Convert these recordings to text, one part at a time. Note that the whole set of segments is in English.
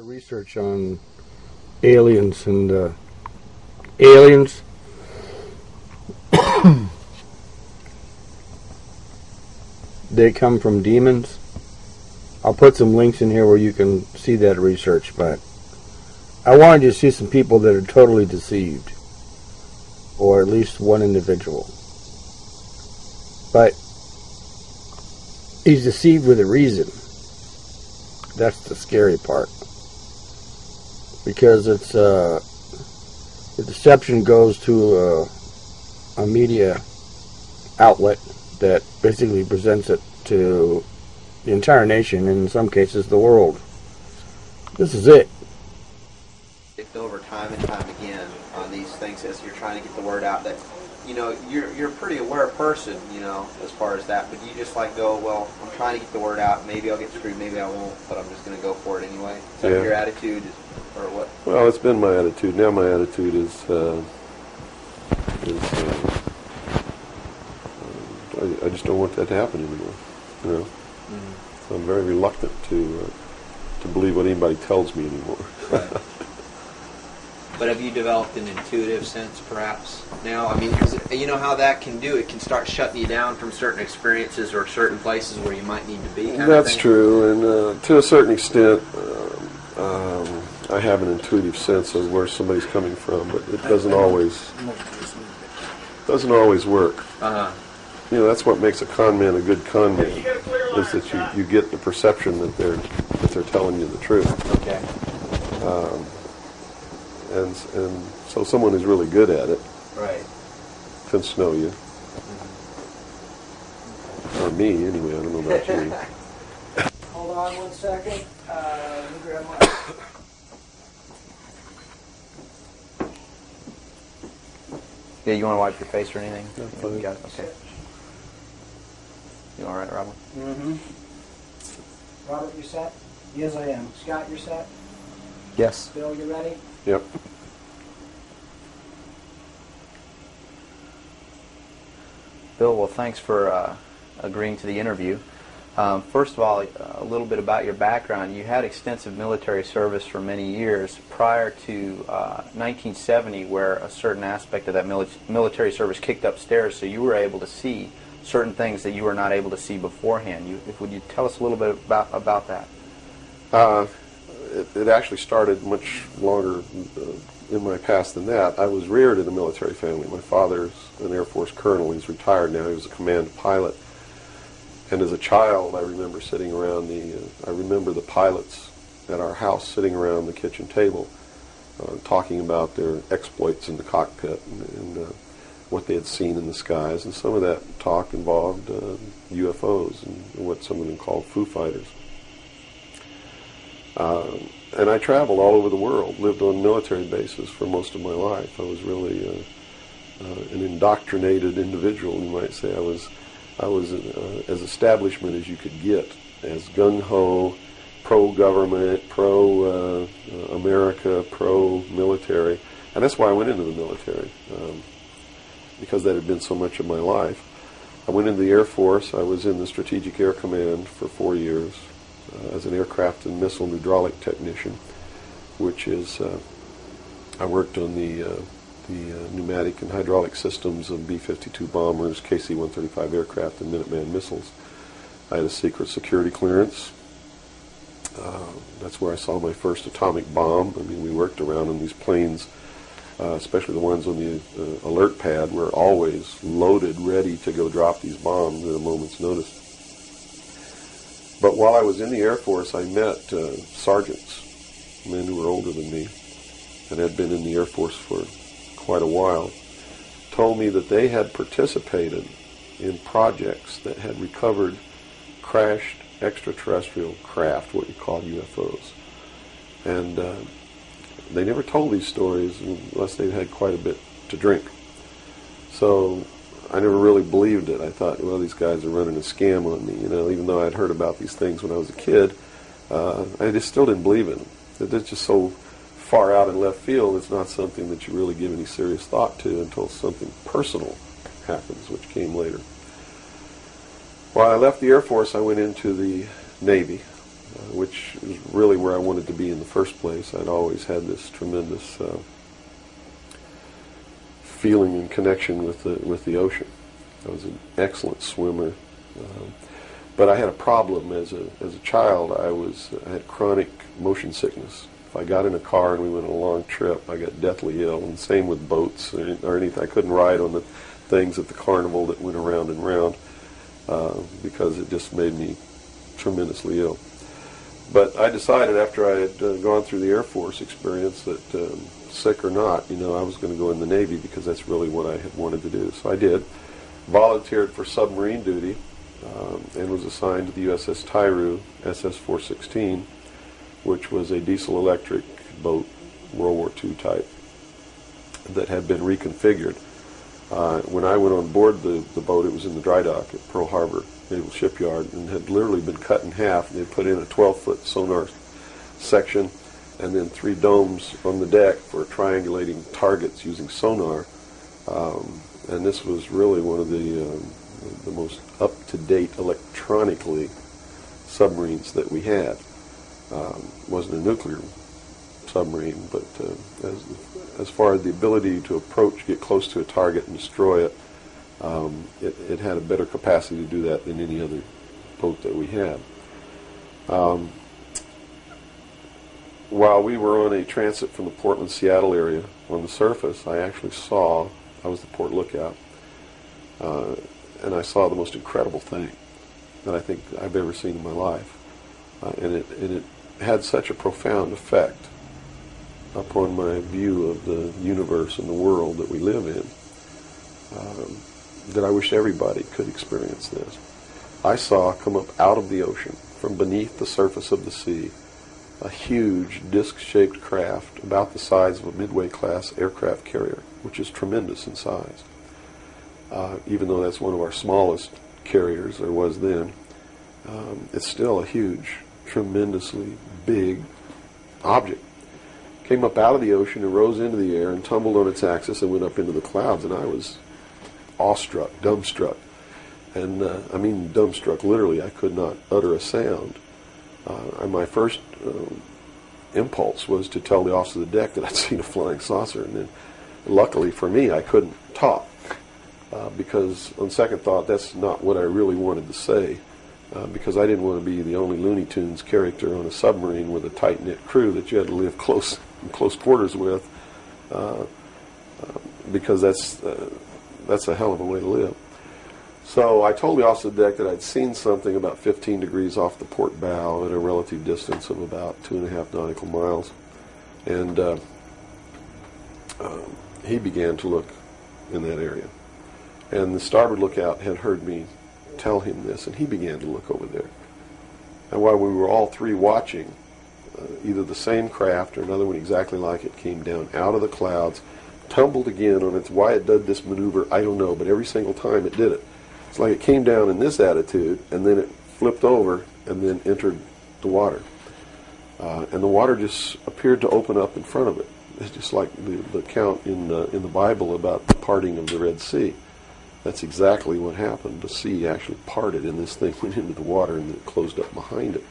of research on aliens, and aliens they come from demons. I'll put some links in here where you can see that research, but I wanted you to see some people that are totally deceived, or at least one individual. But he's deceived with a reason. That's the scary part, because it's the deception goes to a media outlet that basically presents it to the entire nation, and in some cases the world. This is it. Over time and time again on these things as you're trying to get the word out that, you know, you're a pretty aware person, you know, as far as that, but you just like go, well, I'm trying to get the word out, maybe I'll get screwed, maybe I won't, but I'm just going to go for it anyway. Is that your attitude, or what? Well, it's been my attitude. Now my attitude is I just don't want that to happen anymore, you know. Mm-hmm. So I'm very reluctant to believe what anybody tells me anymore. Right. But have you developed an intuitive sense, perhaps, now? I mean, because you know how that can do. It can start shutting you down from certain experiences or certain places where you might need to be. That's true, and to a certain extent, I have an intuitive sense of where somebody's coming from, but it doesn't always work. Uh-huh. You know, that's what makes a con man a good con man, is that you get the perception that they're telling you the truth. Okay. And so someone who's really good at it, right, can snow you. Or me, anyway. I don't know about you. Hold on 1 second. Let me grab my... Yeah, you want to wipe your face or anything? No, fine. You got it? Okay. You all right, Robert? Mm-hmm. Robert, you set? Yes, I am. Scott, you're set? Yes. Bill, you ready? Yep. Bill, well, thanks for agreeing to the interview. First of all, a little bit about your background. You had extensive military service for many years prior to 1970, where a certain aspect of that military service kicked upstairs, so you were able to see certain things that you were not able to see beforehand. Would you tell us a little bit about that? It actually started much longer in my past than that. I was reared in a military family. My father's an Air Force colonel. He's retired now. He was a command pilot. And as a child, I remember sitting around I remember the pilots at our house sitting around the kitchen table talking about their exploits in the cockpit and what they had seen in the skies. And some of that talk involved UFOs and what some of them called Foo Fighters. And I traveled all over the world, lived on military bases for most of my life. I was really an indoctrinated individual, you might say. I was as establishment as you could get, as gung-ho, pro-government, pro-America, pro-military. And that's why I went into the military, because that had been so much of my life. I went into the Air Force. I was in the Strategic Air Command for 4 years as an aircraft and missile hydraulic technician, which is, I worked on the pneumatic and hydraulic systems of B-52 bombers, KC-135 aircraft, and Minuteman missiles. I had a secret security clearance. That's where I saw my first atomic bomb. I mean, we worked around on these planes, especially the ones on the alert pad, were always loaded, ready to go drop these bombs at a moment's notice. But while I was in the Air Force, I met sergeants, men who were older than me, and had been in the Air Force for quite a while, told me that they had participated in projects that had recovered crashed extraterrestrial craft, what you call UFOs. And they never told these stories unless they'd had quite a bit to drink. So I never really believed it. I thought, well, these guys are running a scam on me, you know, even though I'd heard about these things when I was a kid. I just still didn't believe in them. It's just so far out in left field, it's not something that you really give any serious thought to until something personal happens, which came later. While I left the Air Force, I went into the Navy, which is really where I wanted to be in the first place. I'd always had this tremendous feeling and connection with the ocean. I was an excellent swimmer, but I had a problem as a child. I had chronic motion sickness. If I got in a car and we went on a long trip, I got deathly ill. And same with boats or anything. I couldn't ride on the things at the carnival that went around and round because it just made me tremendously ill. But I decided after I had gone through the Air Force experience that sick or not, I was going to go in the Navy because that's really what I had wanted to do. So I did. Volunteered for submarine duty and was assigned to the USS Tyru, SS-416, which was a diesel-electric boat, World War II type, that had been reconfigured. When I went on board the boat, it was in the dry dock at Pearl Harbor Naval Shipyard and had literally been cut in half. They put in a 12-foot sonar section and then 3 domes on the deck for triangulating targets using sonar. And this was really one of the most up-to-date electronically submarines that we had. Wasn't a nuclear submarine, but as far as the ability to approach, get close to a target and destroy it, it had a better capacity to do that than any other boat that we had. While we were on a transit from the Portland-Seattle area on the surface, I was the port lookout, and I saw the most incredible thing that I think I've ever seen in my life. And it had such a profound effect upon my view of the universe and the world that we live in that I wish everybody could experience this. I saw come up out of the ocean, from beneath the surface of the sea, a huge disc-shaped craft about the size of a Midway-class aircraft carrier, which is tremendous in size. Even though that's one of our smallest carriers, or was then, it's still a huge, tremendously big object. Came up out of the ocean and rose into the air and tumbled on its axis and went up into the clouds, and I was awestruck, dumbstruck. And I mean dumbstruck, literally. I could not utter a sound. And my first impulse was to tell the officer of the deck that I'd seen a flying saucer. And then, luckily for me, I couldn't talk because, on second thought, that's not what I really wanted to say. Because I didn't want to be the only Looney Tunes character on a submarine with a tight-knit crew that you had to live in close quarters with, because that's a hell of a way to live. So I told the officer of the deck that I'd seen something about 15 degrees off the port bow at a relative distance of about 2.5 nautical miles. And he began to look in that area. And the starboard lookout had heard me tell him this, and he began to look over there. And while we were all three watching, either the same craft or another one exactly like it came down out of the clouds, tumbled again on its, why it did this maneuver, I don't know, but every single time it did it. It's like it came down in this attitude, and then it flipped over and then entered the water. And the water just appeared to open up in front of it. It's just like the account in the Bible about the parting of the Red Sea. That's exactly what happened. The sea actually parted, and this thing went into the water, and it closed up behind it.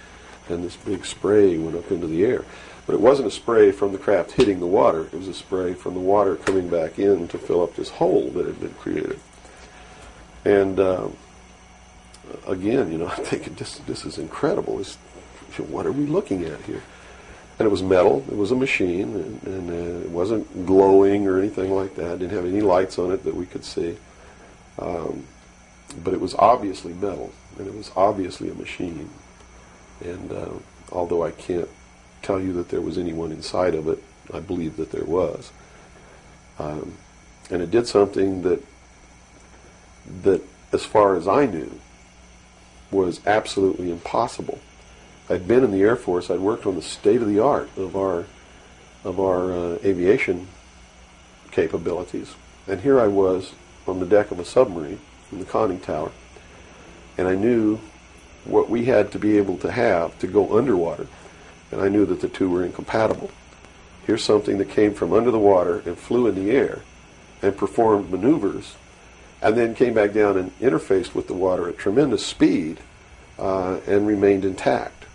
And this big spray went up into the air. But it wasn't a spray from the craft hitting the water. It was a spray from the water coming back in to fill up this hole that had been created. And again, I'm thinking, this is incredible. What are we looking at here? And it was metal. It was a machine, and it wasn't glowing or anything like that. It didn't have any lights on it that we could see. But it was obviously metal, and it was obviously a machine. And although I can't tell you that there was anyone inside of it, I believe that there was. And it did something that, as far as I knew, was absolutely impossible. I'd been in the Air Force. I'd worked on the state-of-the-art of our aviation capabilities. And here I was on the deck of a submarine in the conning tower. And I knew what we had to be able to have to go underwater. And I knew that the two were incompatible. Here's something that came from under the water and flew in the air and performed maneuvers and then came back down and interfaced with the water at tremendous speed and remained intact.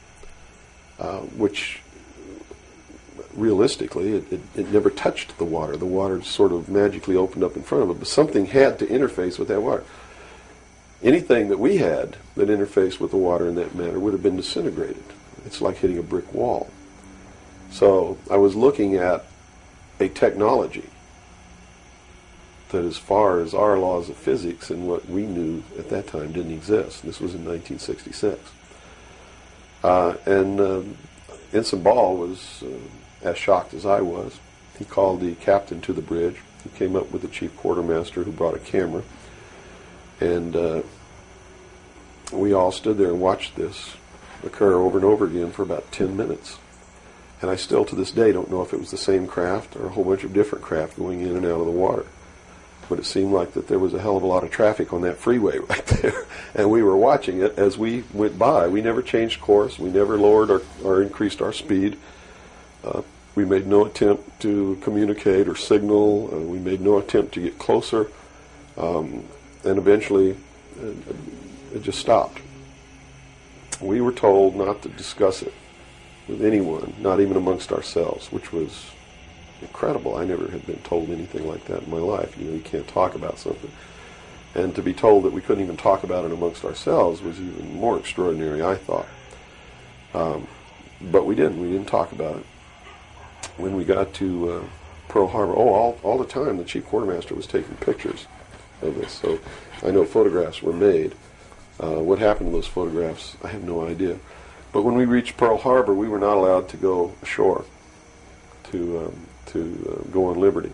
which realistically it never touched the water. The water sort of magically opened up in front of it, but something had to interface with that water. Anything that we had that interfaced with the water in that manner would have been disintegrated. It's like hitting a brick wall. So I was looking at a technology that, as far as our laws of physics and what we knew at that time, didn't exist. This was in 1966. Ensign Ball was as shocked as I was. He called the captain to the bridge. He came up with the chief quartermaster, who brought a camera. And we all stood there and watched this occur over and over again for about 10 minutes. And I still, to this day, don't know if it was the same craft or a whole bunch of different craft going in and out of the water. But it seemed like that there was a hell of a lot of traffic on that freeway right there. And we were watching it as we went by. We never changed course. We never lowered or increased our speed. We made no attempt to communicate or signal. We made no attempt to get closer. And eventually, it just stopped. We were told not to discuss it with anyone, not even amongst ourselves, which was incredible. I never had been told anything like that in my life. You can't talk about something. And to be told that we couldn't even talk about it amongst ourselves was even more extraordinary, I thought. But we didn't. We didn't talk about it. When we got to Pearl Harbor, all the time the chief quartermaster was taking pictures of this. So I know photographs were made. What happened to those photographs, I have no idea. But when we reached Pearl Harbor, we were not allowed to go ashore to go on liberty,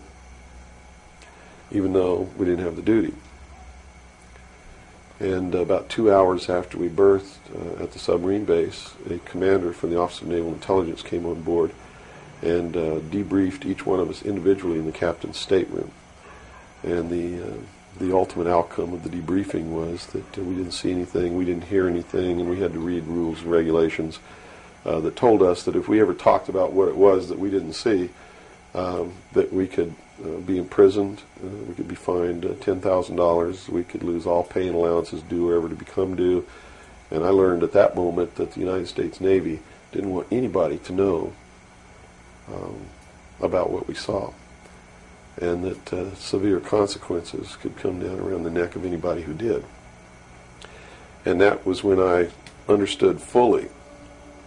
even though we didn't have the duty. And about 2 hours after we berthed at the submarine base, a commander from the Office of Naval Intelligence came on board and debriefed each one of us individually in the captain's stateroom. And the ultimate outcome of the debriefing was that we didn't see anything, we didn't hear anything, and we had to read rules and regulations that told us that if we ever talked about what it was that we didn't see, that we could be imprisoned, we could be fined $10,000, we could lose all pay and allowances due or ever to become due. And I learned at that moment that the United States Navy didn't want anybody to know about what we saw, and that severe consequences could come down around the neck of anybody who did. And that was when I understood fully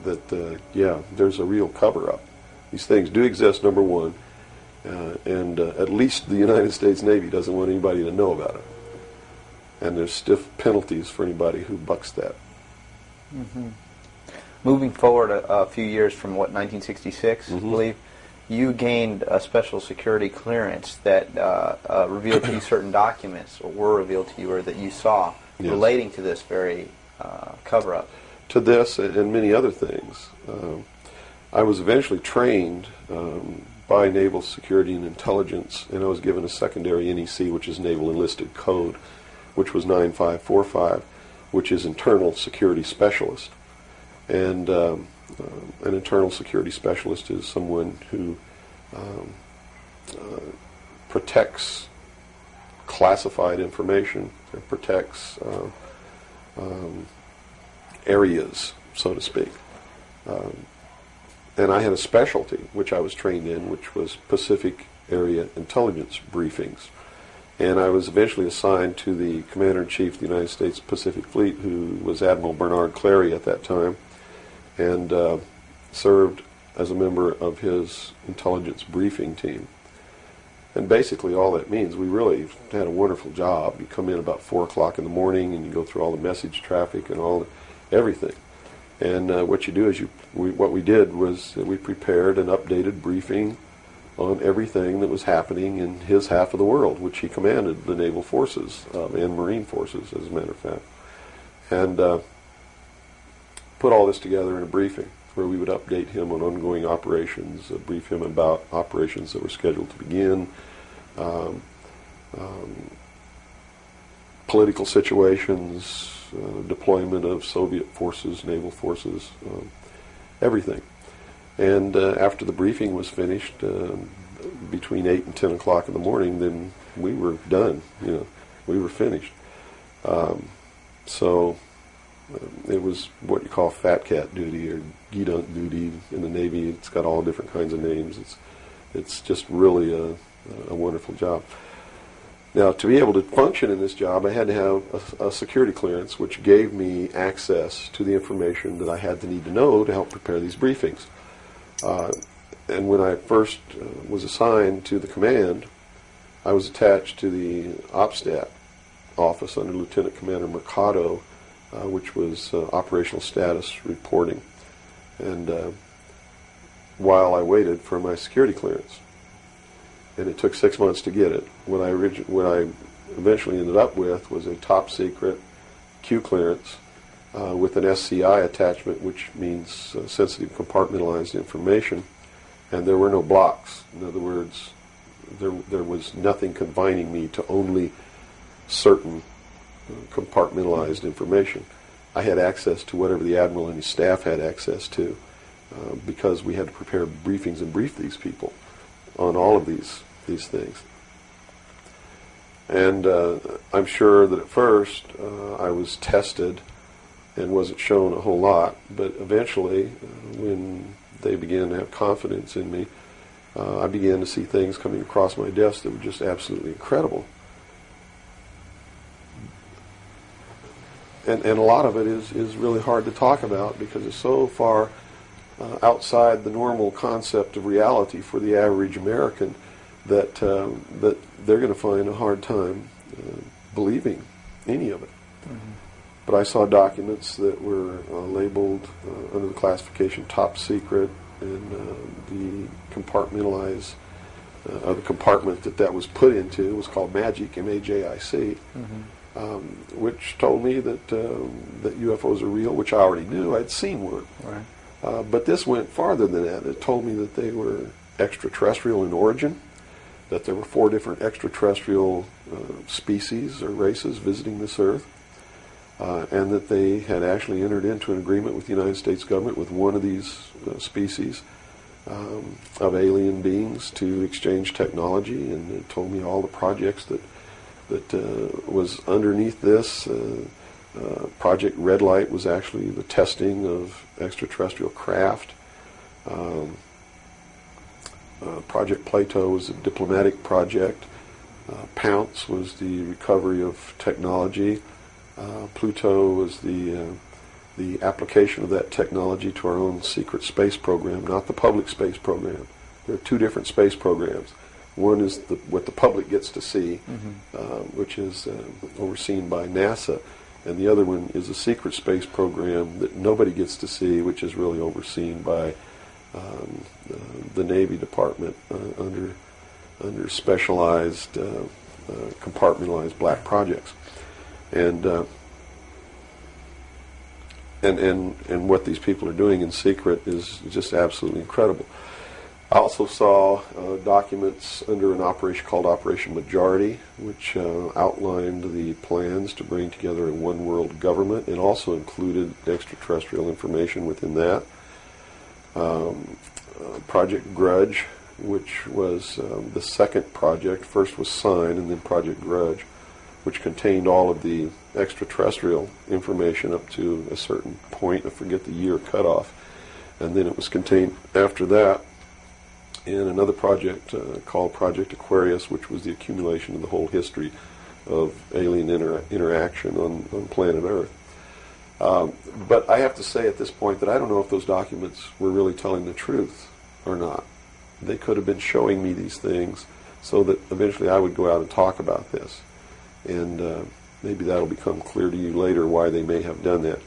that, yeah, there's a real cover-up. These things do exist, number one, and at least the United States Navy doesn't want anybody to know about it. And there's stiff penalties for anybody who bucks that. Mm-hmm. Moving forward a few years from, 1966, I believe, you gained a special security clearance that revealed to you certain documents, or were revealed to you, or that you saw, yes, relating to this very cover-up. To this and many other things. I was eventually trained by Naval Security and Intelligence, and I was given a secondary NEC, which is Naval Enlisted Code, which was 9545, which is Internal Security Specialist. And an internal security specialist is someone who protects classified information and protects areas, so to speak. And I had a specialty, which I was trained in, which was Pacific Area Intelligence Briefings. And I was eventually assigned to the Commander-in-Chief of the United States Pacific Fleet, who was Admiral Bernard Clary at that time, and served as a member of his intelligence briefing team. And basically all that means, we really had a wonderful job. You come in about 4 o'clock in the morning and you go through all the message traffic and everything. And what you do is what we did was we prepared an updated briefing on everything that was happening in his half of the world, which he commanded the naval forces and marine forces, as a matter of fact. And put all this together in a briefing where we would update him on ongoing operations, brief him about operations that were scheduled to begin, political situations, deployment of Soviet forces, naval forces, everything. And after the briefing was finished, between 8 and 10 o'clock in the morning, then we were done. We were finished. So It was what you call fat cat duty or gedunk duty in the Navy. It's got all different kinds of names. It's just really a wonderful job. Now, to be able to function in this job, I had to have a security clearance, which gave me access to the information that I had to need to know to help prepare these briefings. And when I first was assigned to the command, I was attached to the OPSTAT office under Lieutenant Commander Mercado, which was operational status reporting. And while I waited for my security clearance, and it took 6 months to get it, what I eventually ended up with was a top secret Q clearance with an SCI attachment, which means sensitive compartmentalized information, and there were no blocks. In other words, there was nothing confining me to only certain compartmentalized information. I had access to whatever the Admiral and his staff had access to because we had to prepare briefings and brief these people on all of these things. And I'm sure that at first I was tested and wasn't shown a whole lot, but eventually when they began to have confidence in me, I began to see things coming across my desk that were just absolutely incredible. And a lot of it is really hard to talk about because it's so far outside the normal concept of reality for the average American that they're going to find a hard time believing any of it. Mm-hmm. But I saw documents that were labeled under the classification top secret, and the compartmentalized, the compartment that was put into was called MAGIC, M-A-J-I-C, mm-hmm. Which told me that UFOs are real, which I already knew. I'd seen one. Right. But this went farther than that. It told me that they were extraterrestrial in origin, that there were 4 different extraterrestrial species or races visiting this Earth, and that they had actually entered into an agreement with the United States government with one of these species of alien beings to exchange technology, and it told me all the projects that was underneath this. Project Red Light was actually the testing of extraterrestrial craft. Project Plato was a diplomatic project. Pounce was the recovery of technology. Pluto was the application of that technology to our own secret space program, not the public space program. There are 2 different space programs. One is what the public gets to see, mm-hmm. Which is overseen by NASA, and the other one is a secret space program that nobody gets to see, which is really overseen by the Navy Department under specialized, compartmentalized black projects. And what these people are doing in secret is just absolutely incredible. I also saw documents under an operation called Operation Majority, which outlined the plans to bring together a one-world government, and also included extraterrestrial information within that. Project Grudge, which was the second project. First was Sign, and then Project Grudge, which contained all of the extraterrestrial information up to a certain point. I forget the year cutoff. And then it was contained after that in another project called Project Aquarius, which was the accumulation of the whole history of alien interaction on planet Earth. But I have to say at this point that I don't know if those documents were really telling the truth or not. They could have been showing me these things so that eventually I would go out and talk about this. And maybe that'll become clear to you later why they may have done that.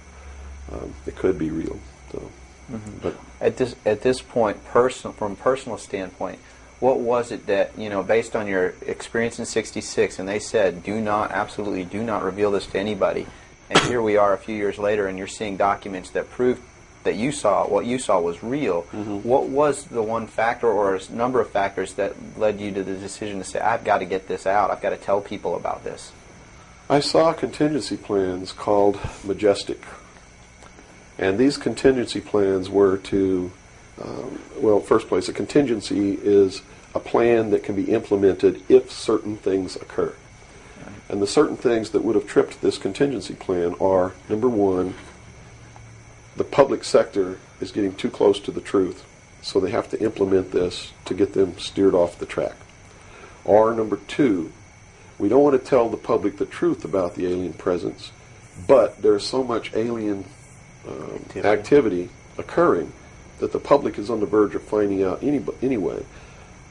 It could be real. So, mm-hmm. But at this point, from a personal standpoint, what was it that, based on your experience in '66, and they said, absolutely do not reveal this to anybody, and here we are a few years later, and you're seeing documents that prove that what you saw was real. Mm-hmm. What was the one factor or a number of factors that led you to the decision to say, I've got to get this out, I've got to tell people about this? I saw contingency plans called Majestic. And these contingency plans were to, first place, a contingency is a plan that can be implemented if certain things occur. And the certain things that would have tripped this contingency plan are, number one, the public sector is getting too close to the truth, so they have to implement this to get them steered off the track. Or number two, we don't want to tell the public the truth about the alien presence, but there's so much alien activity occurring that the public is on the verge of finding out anyway.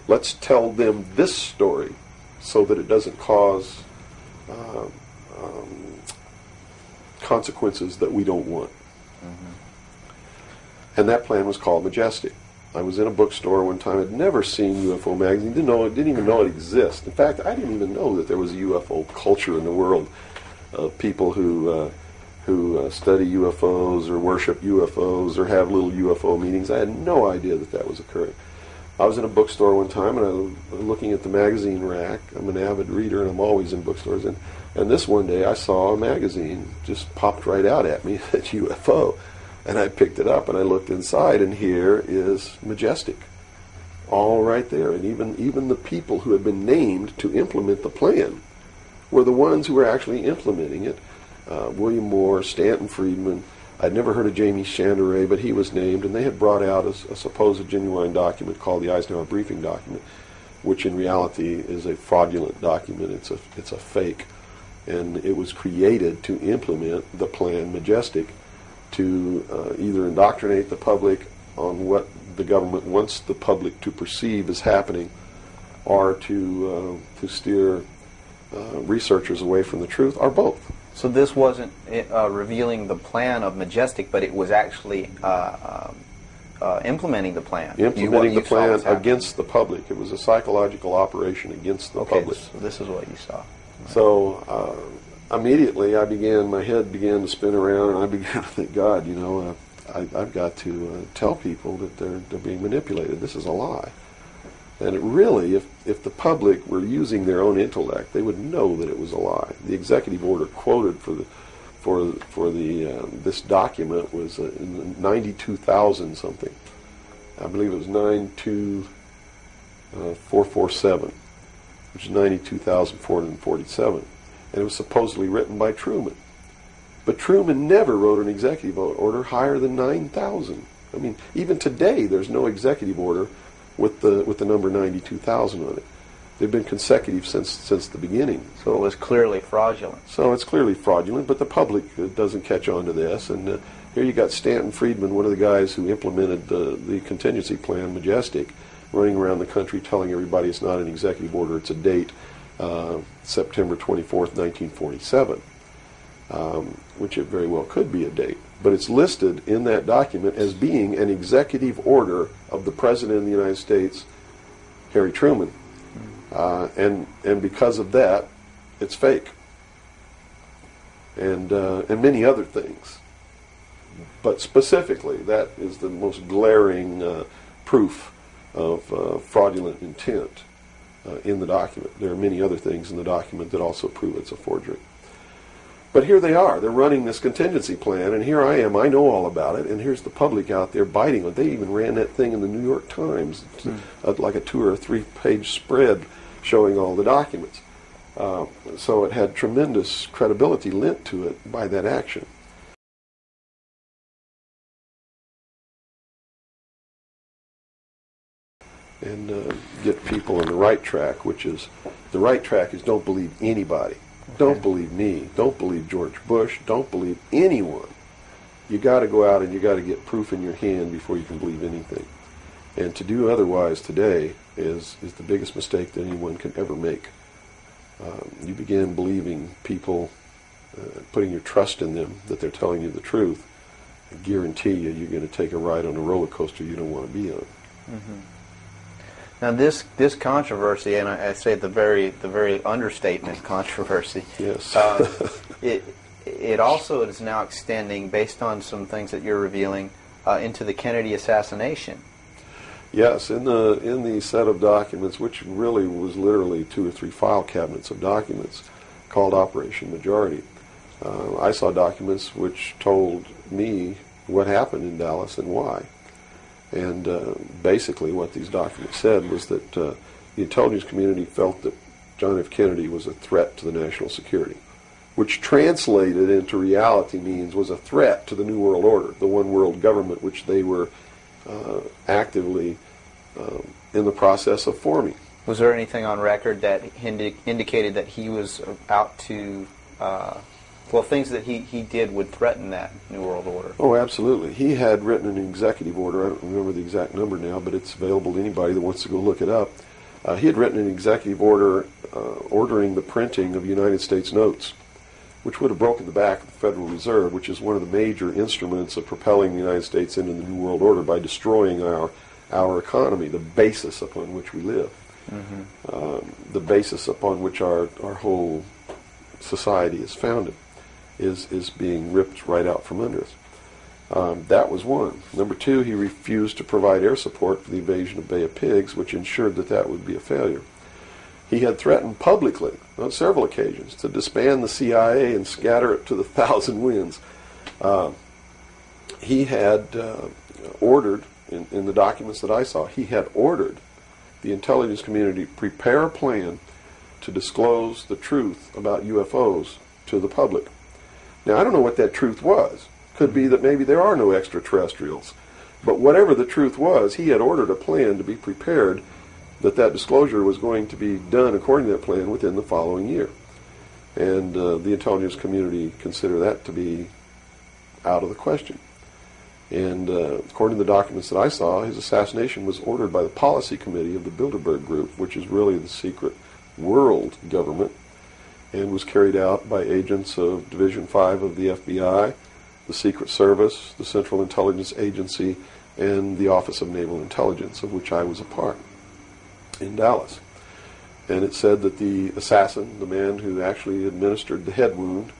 Let's tell them this story so that it doesn't cause consequences that we don't want. And that plan was called Majestic. I was in a bookstore one time. I'd never seen UFO magazine. Didn't even know it existed. In fact, I didn't even know that there was a UFO culture in the world of people who study UFOs or worship UFOs or have little UFO meetings. I had no idea that that was occurring. I was in a bookstore one time and I was looking at the magazine rack. I'm an avid reader and I'm always in bookstores. And this one day I saw a magazine just popped right out at me, at UFO. And I picked it up and I looked inside, and here is Majestic, all right there. And even the people who had been named to implement the plan were the ones who were actually implementing it. William Moore, Stanton Friedman. I'd never heard of Jamie Chandray, but he was named, and they had brought out a supposed genuine document called the Eisenhower Briefing Document, which in reality is a fraudulent document. It's a fake, and it was created to implement the plan Majestic, to either indoctrinate the public on what the government wants the public to perceive as happening, or to steer researchers away from the truth, or both. So this wasn't revealing the plan of Majestic, but it was actually implementing the plan. Implementing the plan against the public. It was a psychological operation against the public. So this is what you saw. So immediately my head began to spin around, and I began to think, God, I've got to tell people that they're being manipulated. This is a lie. And it really, if the public were using their own intellect, they would know that it was a lie. The executive order quoted for this document was 92,000 something. I believe it was 92447, which is 92,447. And it was supposedly written by Truman. But Truman never wrote an executive order higher than 9,000. I mean, even today, there's no executive order with the number 92,000 on it. They've been consecutive since the beginning. So it was clearly fraudulent. So it's clearly fraudulent, but the public doesn't catch on to this. And here you got Stanton Friedman, one of the guys who implemented the contingency plan, Majestic, running around the country telling everybody it's not an executive order, it's a date, September 24th, 1947, which it very well could be a date. But it's listed in that document as being an executive order of the President of the United States, Harry Truman. And because of that, it's fake. And many other things. But specifically, that is the most glaring proof of fraudulent intent in the document. There are many other things in the document that also prove it's a forgery. But here they are. They're running this contingency plan, and here I am. I know all about it, and here's the public out there biting on it. They even ran that thing in the New York Times, like a 2 or 3 page spread showing all the documents. So it had tremendous credibility lent to it by that action. And get people on the right track, which is, the right track is don't believe anybody. Don't believe me. Don't believe George Bush. Don't believe anyone. You got to go out and you got to get proof in your hand before you can believe anything. And to do otherwise today is the biggest mistake that anyone can ever make. You begin believing people, putting your trust in them, that they're telling you the truth. I guarantee you're going to take a ride on a roller coaster you don't want to be on. Mm-hmm. Now this controversy, and I say the very understatement controversy. Yes. It also is now extending, based on some things that you're revealing, into the Kennedy assassination. Yes, in the set of documents, which really was literally 2 or 3 file cabinets of documents, called Operation Majority, I saw documents which told me what happened in Dallas and why. And basically what these documents said was that the intelligence community felt that John F. Kennedy was a threat to the national security, which translated into reality means was a threat to the New World Order, the one world government which they were actively in the process of forming. Was there anything on record that indicated that he was out to, things that he did would threaten that New World Order? Oh, absolutely. He had written an executive order. I don't remember the exact number now, but it's available to anybody that wants to go look it up. He had written an executive order ordering the printing of United States notes, which would have broken the back of the Federal Reserve, which is one of the major instruments of propelling the United States into the New World Order by destroying our economy, the basis upon which we live, the basis upon which our whole society is founded, is being ripped right out from under us. That was one. Number two, he refused to provide air support for the invasion of Bay of Pigs, which ensured that would be a failure. He had threatened publicly on several occasions to disband the CIA and scatter it to the thousand winds. He had ordered, in the documents that I saw, he had ordered the intelligence community prepare a plan to disclose the truth about UFOs to the public. Now, I don't know what that truth was. Could be that maybe there are no extraterrestrials. But whatever the truth was, he had ordered a plan to be prepared that disclosure was going to be done according to that plan within the following year. And the intelligence community considered that to be out of the question. And according to the documents that I saw, his assassination was ordered by the policy committee of the Bilderberg Group, which is really the secret world government, and was carried out by agents of Division 5 of the FBI, the Secret Service, the Central Intelligence Agency, and the Office of Naval Intelligence, of which I was a part, in Dallas. And it said that the assassin, the man who actually administered the head wound,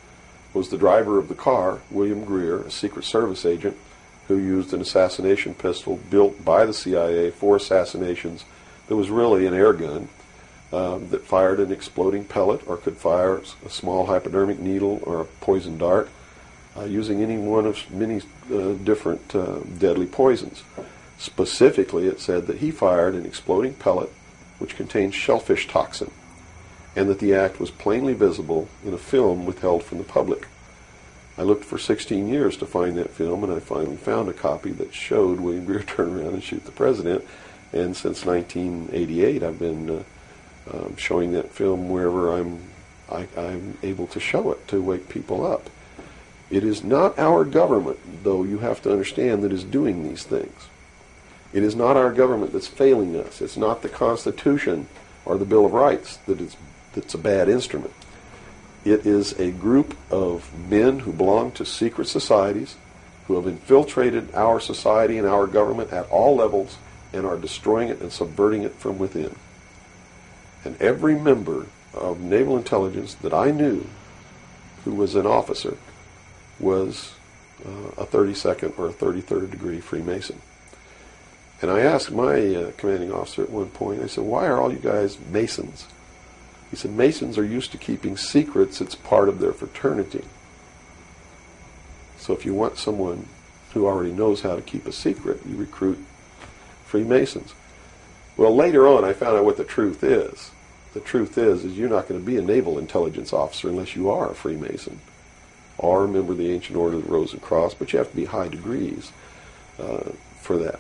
was the driver of the car, William Greer, a Secret Service agent, who used an assassination pistol built by the CIA for assassinations that was really an air gun that fired an exploding pellet or could fire a small hypodermic needle or a poison dart using any one of many different deadly poisons. Specifically, it said that he fired an exploding pellet which contained shellfish toxin, and that the act was plainly visible in a film withheld from the public. I looked for 16 years to find that film, and I finally found a copy that showed William Greer turn around and shoot the president. And since 1988, I've been showing that film wherever I'm able to show it to wake people up. It is not our government, though you have to understand, that is doing these things. It is not our government that's failing us. It's not the Constitution or the Bill of Rights that's a bad instrument. It is a group of men who belong to secret societies, who have infiltrated our society and our government at all levels and are destroying it and subverting it from within. And every member of naval intelligence that I knew who was an officer was a 32nd or a 33rd degree Freemason. And I asked my commanding officer at one point, I said, why are all you guys Masons? He said, Masons are used to keeping secrets. It's part of their fraternity. So if you want someone who already knows how to keep a secret, you recruit Freemasons. Well, later on, I found out what the truth is. The truth is you're not going to be a naval intelligence officer unless you are a Freemason or a member of the Ancient Order of the Rose and Cross, but you have to be high degrees for that.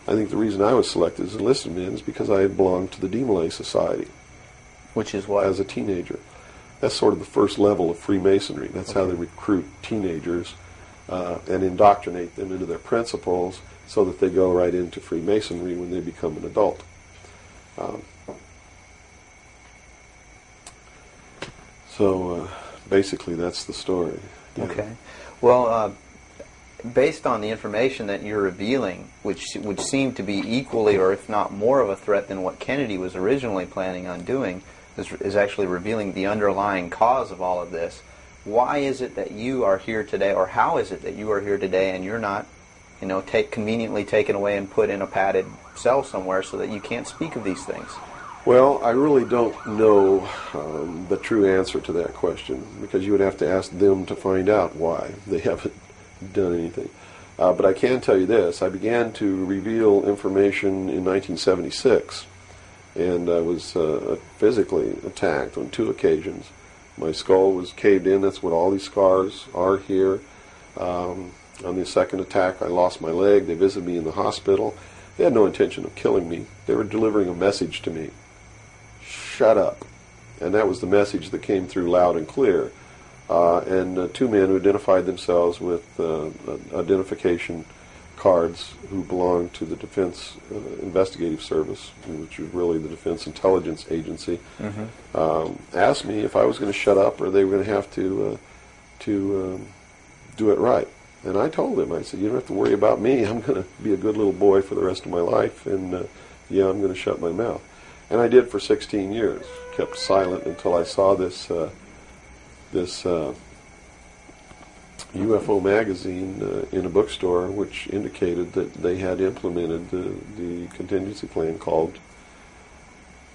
I think the reason I was selected as an enlisted man is because I had belonged to the Demolay Society. Which is what? As a teenager. That's sort of the first level of Freemasonry. That's how they recruit teenagers and indoctrinate them into their principles so that they go right into Freemasonry when they become an adult. So basically that's the story. Yeah. Okay. Well, based on the information that you're revealing, which would seem to be equally or if not more of a threat than what Kennedy was originally planning on doing, is actually revealing the underlying cause of all of this. Why is it that you are here today, or how is it that you are here today and you're not, conveniently taken away and put in a padded cell somewhere so that you can't speak of these things? Well, I really don't know the true answer to that question, because you would have to ask them to find out why they haven't done anything. But I can tell you this. I began to reveal information in 1976, and I was physically attacked on 2 occasions My skull was caved in. That's what all these scars are here. On the second attack, I lost my leg. They visited me in the hospital. They had no intention of killing me. They were delivering a message to me. Shut up. And that was the message that came through loud and clear. And two men who identified themselves with identification cards who belonged to the Defense Investigative Service, which was really the Defense Intelligence Agency, asked me if I was going to shut up or they were going to have to do it right. And I told them, I said, you don't have to worry about me. I'm going to be a good little boy for the rest of my life, and yeah, I'm going to shut my mouth. And I did for 16 years. Kept silent until I saw this UFO magazine in a bookstore, which indicated that they had implemented the contingency plan called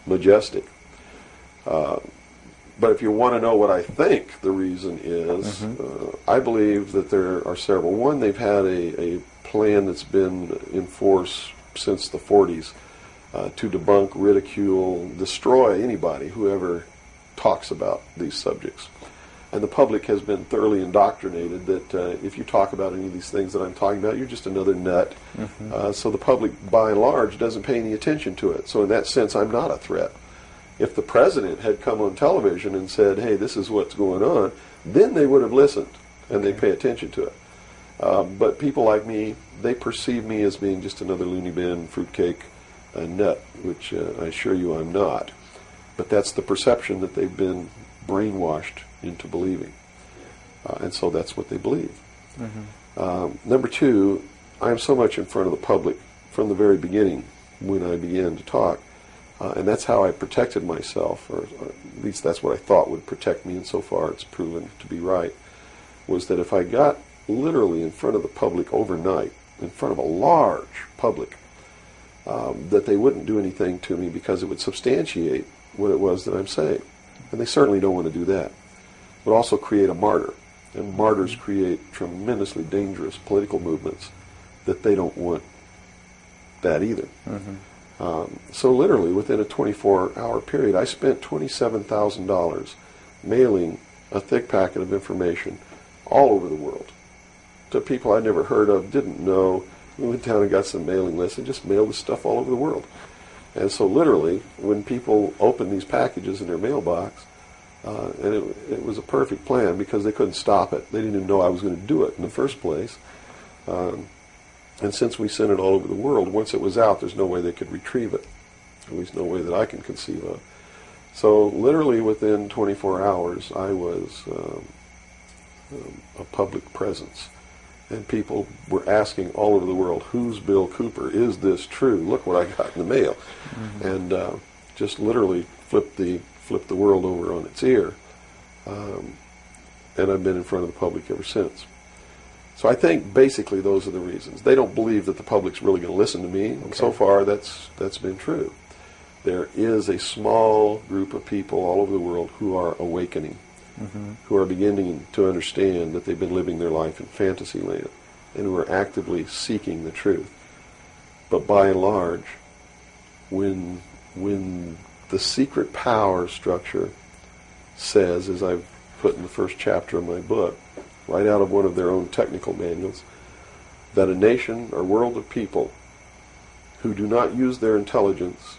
Majestic. But if you want to know what I think the reason is, I believe that there are several. One, they've had a plan that's been in force since the 40s to debunk, ridicule, destroy anybody who ever talks about these subjects. And the public has been thoroughly indoctrinated that if you talk about any of these things that I'm talking about, you're just another nut. So the public, by and large, doesn't pay any attention to it. So in that sense, I'm not a threat. If the president had come on television and said, hey, this is what's going on, then they would have listened and they pay attention to it. But people like me, they perceive me as being just another loony bin, fruitcake, nut, which I assure you I'm not. But that's the perception that they've been brainwashed into believing. And so that's what they believe. Number two, I am so much in front of the public from the very beginning when I began to talk. And that's how I protected myself, or at least that's what I thought would protect me, and so far it's proven to be right, was that if I got literally in front of the public overnight, in front of a large public, that they wouldn't do anything to me because it would substantiate what it was that I'm saying. And they certainly don't want to do that. It would also create a martyr. And martyrs create tremendously dangerous political movements that they don't want that either. So literally, within a 24-hour period, I spent $27,000 mailing a thick packet of information all over the world to people I'd never heard of, didn't know. We went down and got some mailing lists and just mailed this stuff all over the world. And so literally, when people opened these packages in their mailbox, and it was a perfect plan because they couldn't stop it. They didn't even know I was going to do it in the first place. And since we sent it all over the world, once it was out, there's no way they could retrieve it. At least no way that I can conceive of. So literally within 24 hours, I was a public presence. And people were asking all over the world, who's Bill Cooper? Is this true? Look what I got in the mail. And just literally flipped the world over on its ear. And I've been in front of the public ever since. So I think basically those are the reasons. They don't believe that the public's really going to listen to me, and so far that's been true. There is a small group of people all over the world who are awakening, who are beginning to understand that they've been living their life in fantasy land, and who are actively seeking the truth. But by and large, when the secret power structure says, as I've put in the first chapter of my book, right out of one of their own technical manuals, that a nation or world of people who do not use their intelligence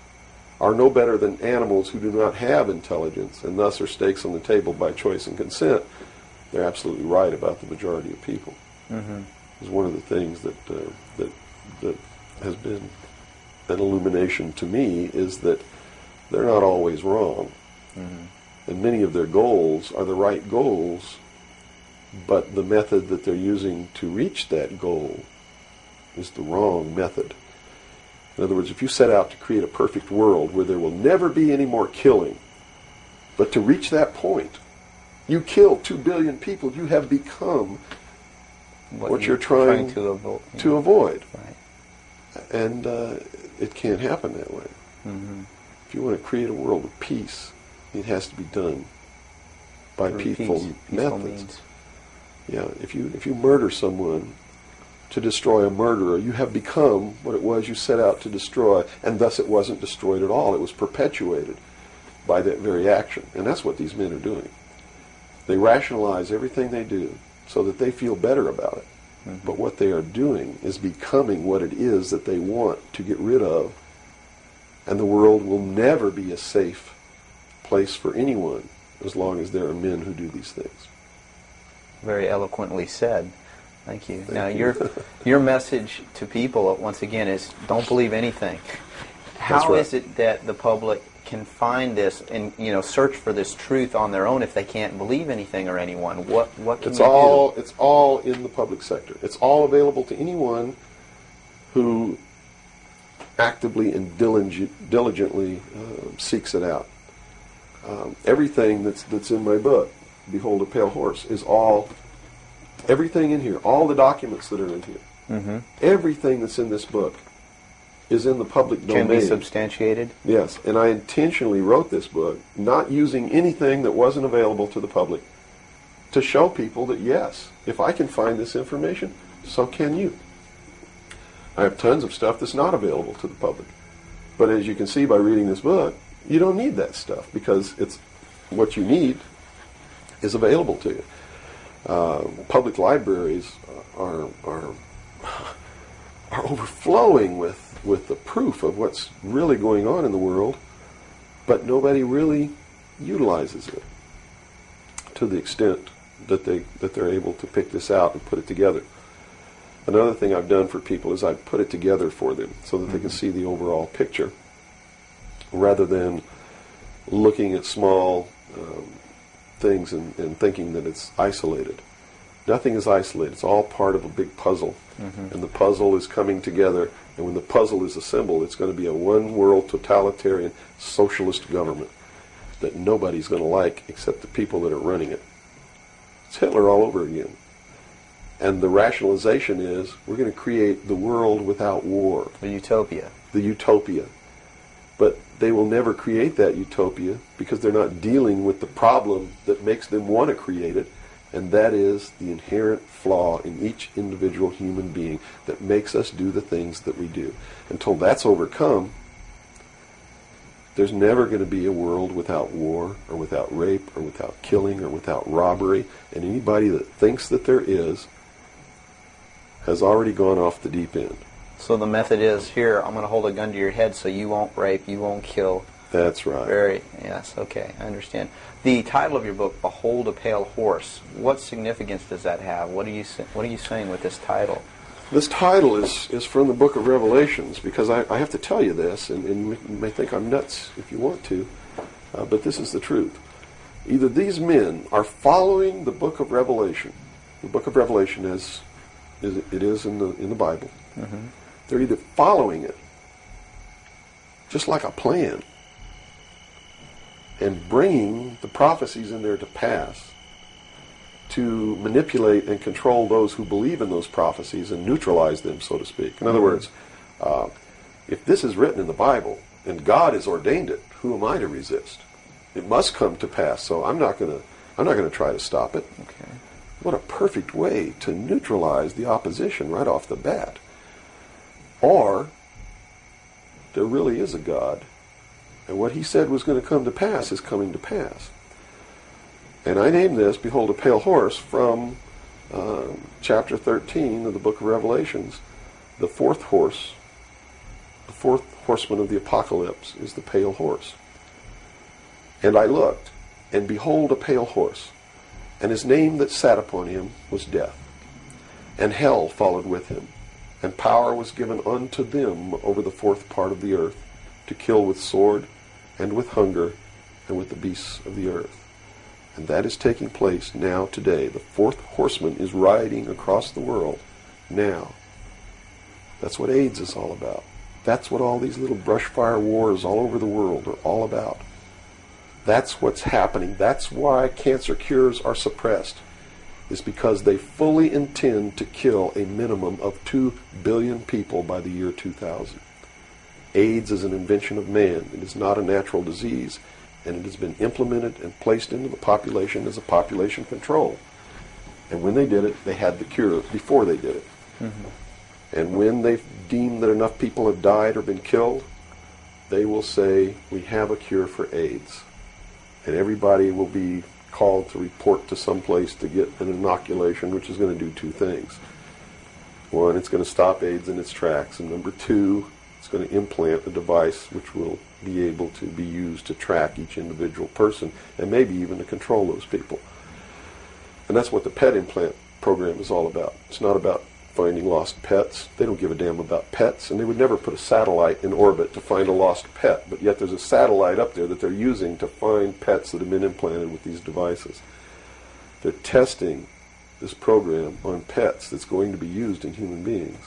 are no better than animals who do not have intelligence, and thus are stakes on the table by choice and consent. They're absolutely right about the majority of people. It's one of the things that has been an illumination to me, is that they're not always wrong. And many of their goals are the right goals, but the method that they're using to reach that goal is the wrong method. In other words, if you set out to create a perfect world where there will never be any more killing, but to reach that point, you kill 2 billion people, you have become what you're trying to avoid. Right. And it can't happen that way. If you want to create a world of peace, it has to be done by peaceful methods. Means. Yeah, if you murder someone to destroy a murderer, you have become what it was you set out to destroy, and thus it wasn't destroyed at all. It was perpetuated by that very action. And that's what these men are doing. They rationalize everything they do so that they feel better about it. Mm-hmm. But what they are doing is becoming what it is that they want to get rid of. And the world will never be a safe place for anyone as long as there are men who do these things. Very eloquently said. Thank you. Now, you. your message to people, once again, is don't believe anything. That's How right. is it that the public can find this and search for this truth on their own if they can't believe anything or anyone? What can It's you all it's all in the public sector. It's all available to anyone who actively and diligently seeks it out. Everything that's in my book, Behold a Pale Horse, is all, everything in here, all the documents that are in here, Mm-hmm. everything that's in this book is in the public do? domain. Can be substantiated? Yes, and I intentionally wrote this book not using anything that wasn't available to the public to show people that, yes, if I can find this information, so can you. I have tons of stuff that's not available to the public. But as you can see by reading this book, you don't need that stuff because it's what you need is available to you. Public libraries are overflowing with the proof of what's really going on in the world, but nobody really utilizes it to the extent that they're able to pick this out and put it together. Another thing I've done for people is I've put it together for them so that they can see the overall picture rather than looking at small things and thinking that it's isolated. Nothing is isolated. It's all part of a big puzzle. Mm-hmm. And the puzzle is coming together. And when the puzzle is assembled, it's going to be a one-world totalitarian socialist government that nobody's going to like except the people that are running it. It's Hitler all over again. And the rationalization is we're going to create the world without war, The utopia. the utopia. But they will never create that utopia because they're not dealing with the problem that makes them want to create it, and that is the inherent flaw in each individual human being that makes us do the things that we do. Until that's overcome, there's never going to be a world without war or without rape or without killing or without robbery, and anybody that thinks that there is has already gone off the deep end. So the method is, here, I'm going to hold a gun to your head so you won't rape, you won't kill. That's right. Yes, okay, I understand. The title of your book, Behold a Pale Horse, what significance does that have? What are you saying with this title? This title is from the book of Revelations, because I have to tell you this, and you may think I'm nuts if you want to, but this is the truth. Either these men are following the book of Revelation, the book of Revelation as it is in the Bible. Mm-hmm. They're either following it, just like a plan, and bringing the prophecies in there to pass to manipulate and control those who believe in those prophecies and neutralize them, so to speak. In other words, if this is written in the Bible and God has ordained it, who am I to resist? It must come to pass, so I'm not going to try to stop it. Okay. What a perfect way to neutralize the opposition right off the bat. Or there really is a God, and what he said was going to come to pass is coming to pass. And I named this, Behold a Pale Horse, from chapter 13 of the book of Revelations. The fourth horseman of the apocalypse is the pale horse. And I looked, and behold a pale horse, and his name that sat upon him was Death. And hell followed with him, and power was given unto them over the fourth part of the earth, to kill with sword, and with hunger, and with the beasts of the earth. And that is taking place now today. The fourth horseman is riding across the world now. That's what AIDS is all about. That's what all these little brush fire wars all over the world are all about. That's what's happening. That's why cancer cures are suppressed, is because they fully intend to kill a minimum of 2 billion people by the year 2000. AIDS is an invention of man. It is not a natural disease, and it has been implemented and placed into the population as a population control. And when they did it, they had the cure before they did it. Mm-hmm. And when they've deemed that enough people have died or been killed, they will say, we have a cure for AIDS. And everybody will be called to report to some place to get an inoculation, which is going to do two things. One, it's going to stop AIDS in its tracks, and number two, it's going to implant a device which will be able to be used to track each individual person and maybe even to control those people. And that's what the pet implant program is all about. It's not about finding lost pets. They don't give a damn about pets, and they would never put a satellite in orbit to find a lost pet, but yet there's a satellite up there that they're using to find pets that have been implanted with these devices. They're testing this program on pets that's going to be used in human beings.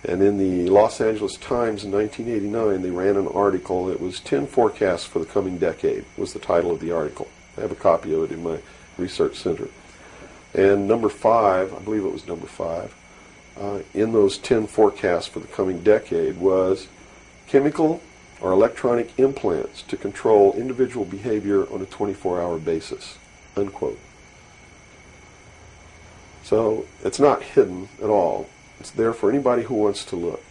And in the Los Angeles Times in 1989, they ran an article. It was 10 Forecasts for the Coming Decade, was the title of the article. I have a copy of it in my research center. And number 5, I believe it was number 5, in those 10 forecasts for the coming decade was chemical or electronic implants to control individual behavior on a 24-hour basis, unquote. So it's not hidden at all. It's there for anybody who wants to look.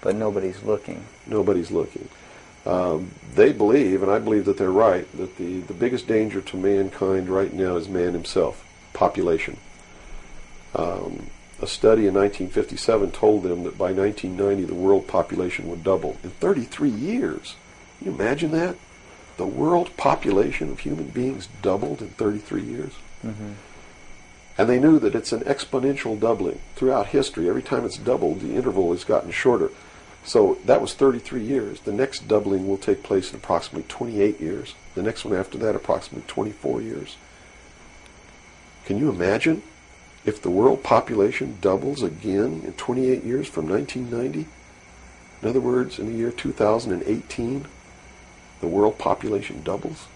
But nobody's looking. Nobody's looking. They believe, and I believe that they're right, that the biggest danger to mankind right now is man himself, population. A study in 1957 told them that by 1990 the world population would double. In 33 years. Can you imagine that? The world population of human beings doubled in 33 years. Mm-hmm. And they knew that it's an exponential doubling throughout history. Every time it's doubled, the interval has gotten shorter. So that was 33 years. The next doubling will take place in approximately 28 years. The next one after that, approximately 24 years. Can you imagine if the world population doubles again in 28 years from 1990? In other words, in the year 2018, the world population doubles.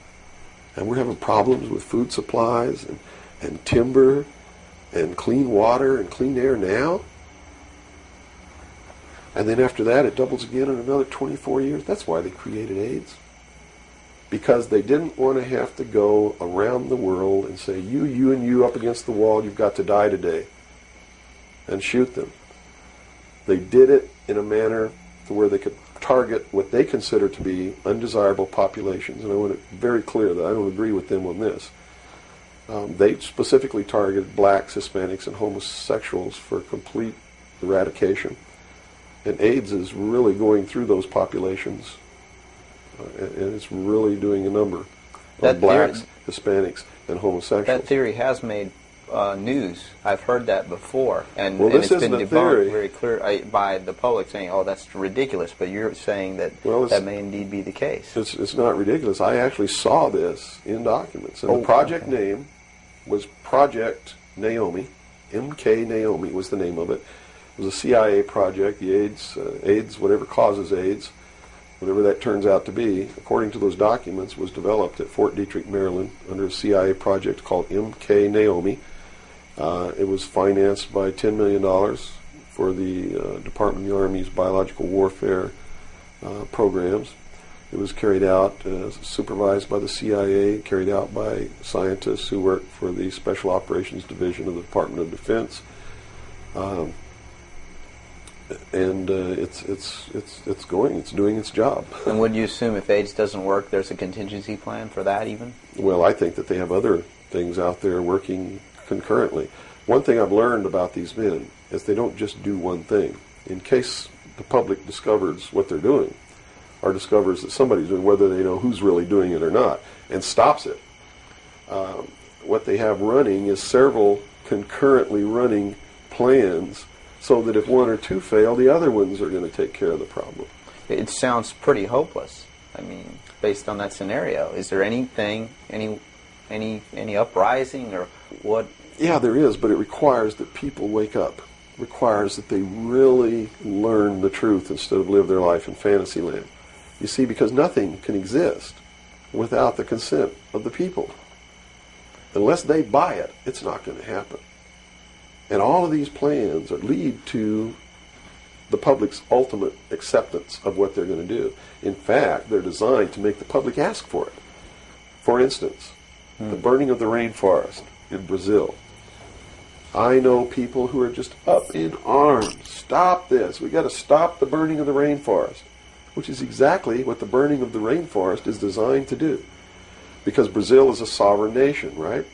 And we're having problems with food supplies and timber and clean water and clean air now. And then after that, it doubles again in another 24 years. That's why they created AIDS. Because they didn't want to have to go around the world and say, you, and you up against the wall, you've got to die today. And shoot them. They did it in a manner to where they could target what they consider to be undesirable populations. And I want to be very clear that I don't agree with them on this. They specifically targeted blacks, Hispanics, and homosexuals for complete eradication. And AIDS is really going through those populations, and it's really doing a number of blacks, Hispanics, and homosexuals. That theory has made news. I've heard that before, and this it's been isn't a debunked theory. very clear by the public, saying, "Oh, that's ridiculous." But you're saying that that may indeed be the case. It's not ridiculous. I actually saw this in documents, and the project name was Project Naomi. MK Naomi was the name of it. It was a CIA project. The AIDS, whatever causes AIDS, whatever that turns out to be, according to those documents, was developed at Fort Detrick, Maryland, under a CIA project called MK Naomi. It was financed by $10 million for the Department of the Army's biological warfare programs. It was carried out, supervised by the CIA, carried out by scientists who worked for the Special Operations Division of the Department of Defense. And it's doing its job. And would you assume if AIDS doesn't work, there's a contingency plan for that even? Well, I think that they have other things out there working concurrently. One thing I've learned about these men is they don't just do one thing. In case the public discovers what they're doing, or discovers that somebody's doing, whether they know who's really doing it or not, and stops it, what they have running is several concurrently running plans, so that if one or two fail, the other ones are going to take care of the problem. It sounds pretty hopeless. I mean, based on that scenario, is there anything, any uprising or what? Yeah, there is, but it requires that people wake up. It requires that they really learn the truth instead of live their life in fantasy land. You see, because nothing can exist without the consent of the people. Unless they buy it, it's not going to happen. And all of these plans lead to the public's ultimate acceptance of what they're going to do. In fact, they're designed to make the public ask for it. For instance, the burning of the rainforest in Brazil. I know people who are just up in arms. Stop this. We've got to stop the burning of the rainforest. which is exactly what the burning of the rainforest is designed to do. Because Brazil is a sovereign nation, right?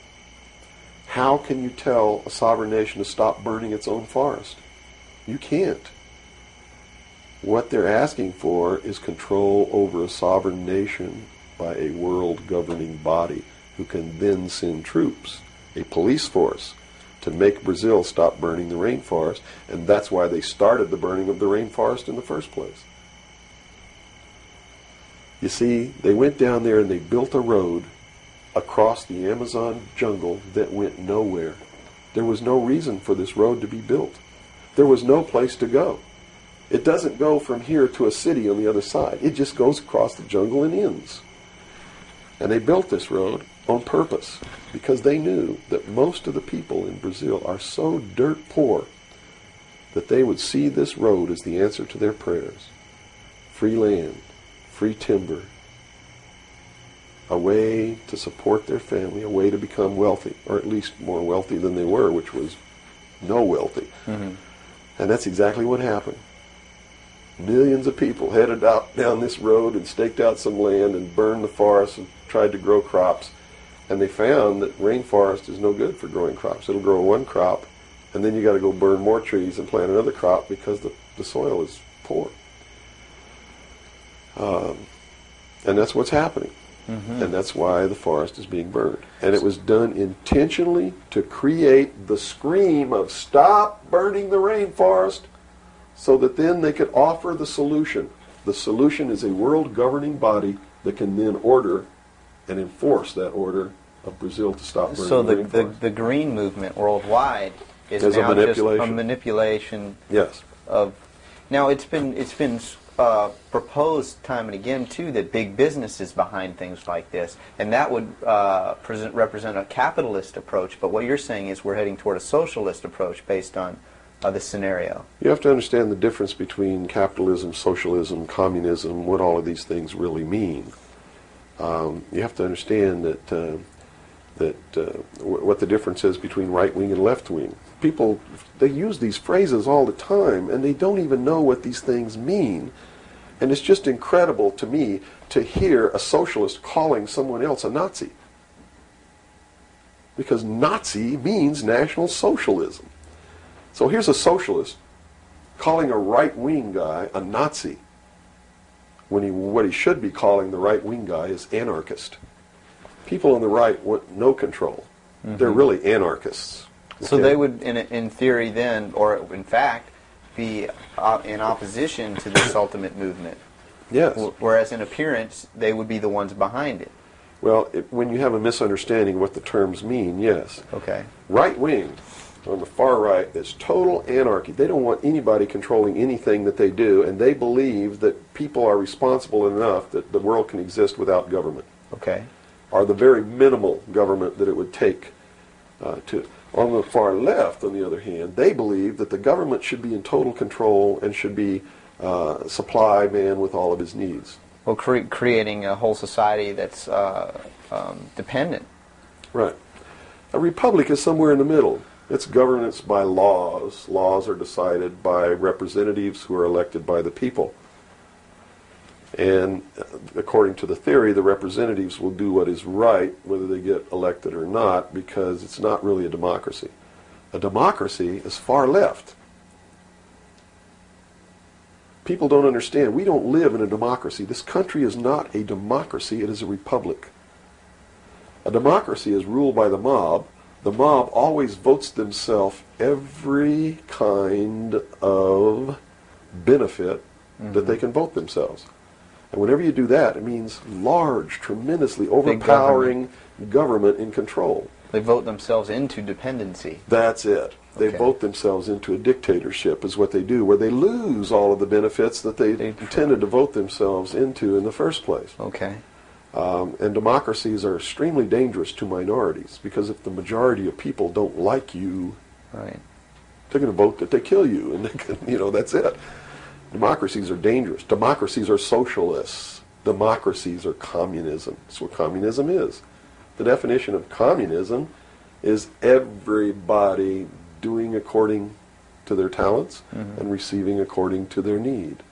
How can you tell a sovereign nation to stop burning its own forest? You can't. What they're asking for is control over a sovereign nation by a world governing body who can then send troops, a police force, to make Brazil stop burning the rainforest, and that's why they started the burning of the rainforest in the first place. You see, they went down there and they built a road across the Amazon jungle that went nowhere. There was no reason for this road to be built. There was no place to go. It doesn't go from here to a city on the other side. It just goes across the jungle and ends. And they built this road on purpose because they knew that most of the people in Brazil are so dirt poor that they would see this road as the answer to their prayers. Free land, free timber, a way to support their family, a way to become wealthy, or at least more wealthy than they were, which was no wealthy. Mm-hmm. And that's exactly what happened. Millions of people headed out down this road and staked out some land and burned the forest and tried to grow crops. And they found that rainforest is no good for growing crops. It'll grow one crop, and then you got to go burn more trees and plant another crop because the soil is poor. And that's what's happening. Mm-hmm. And that's why the forest is being burned. And it was done intentionally to create the scream of stop burning the rainforest, so that then they could offer the solution. The solution is a world governing body that can then order and enforce that order of Brazil to stop burning the rainforest. So the green movement worldwide is As now a manipulation. just a manipulation. Yes. Of. Now it's been proposed time and again too that big business is behind things like this, and that would represent a capitalist approach. But what you're saying is we're heading toward a socialist approach based on this scenario. You have to understand the difference between capitalism, socialism, communism, what all of these things really mean. You have to understand what the difference is between right wing and left wing. People, they use these phrases all the time, and they don't even know what these things mean. And it's just incredible to me to hear a socialist calling someone else a Nazi. Because Nazi means National Socialism. So here's a socialist calling a right-wing guy a Nazi, when what he should be calling the right-wing guy is anarchist. People on the right want no control. Mm-hmm. They're really anarchists. Okay? So they would, in theory then, or in fact, be in opposition to this ultimate movement. Yes. Whereas in appearance, they would be the ones behind it. Well, when you have a misunderstanding of what the terms mean, yes. Okay. Right-wing on the far right is total anarchy. They don't want anybody controlling anything that they do, and they believe that people are responsible enough that the world can exist without government. Okay. Or the very minimal government that it would take to. On the far left, on the other hand, they believe that the government should be in total control and should be supply man with all of his needs. Well, creating a whole society that's dependent. Right. A republic is somewhere in the middle. It's governance by laws. Laws are decided by representatives who are elected by the people. And according to the theory, the representatives will do what is right, whether they get elected or not, because it's not really a democracy. A democracy is far left. People don't understand. We don't live in a democracy. This country is not a democracy. It is a republic. A democracy is ruled by the mob. The mob always votes themselves every kind of benefit that they can vote themselves. And whenever you do that, it means large, tremendously overpowering government in control. They vote themselves into dependency. That's it. They vote themselves into a dictatorship is what they do, where they lose all of the benefits that they intended to vote themselves into in the first place. Okay. And democracies are extremely dangerous to minorities, because if the majority of people don't like you, right, they're going to vote that they kill you, and they can, that's it. Democracies are dangerous. Democracies are socialists. Democracies are communism. That's what communism is. The definition of communism is everybody doing according to their talents and receiving according to their need.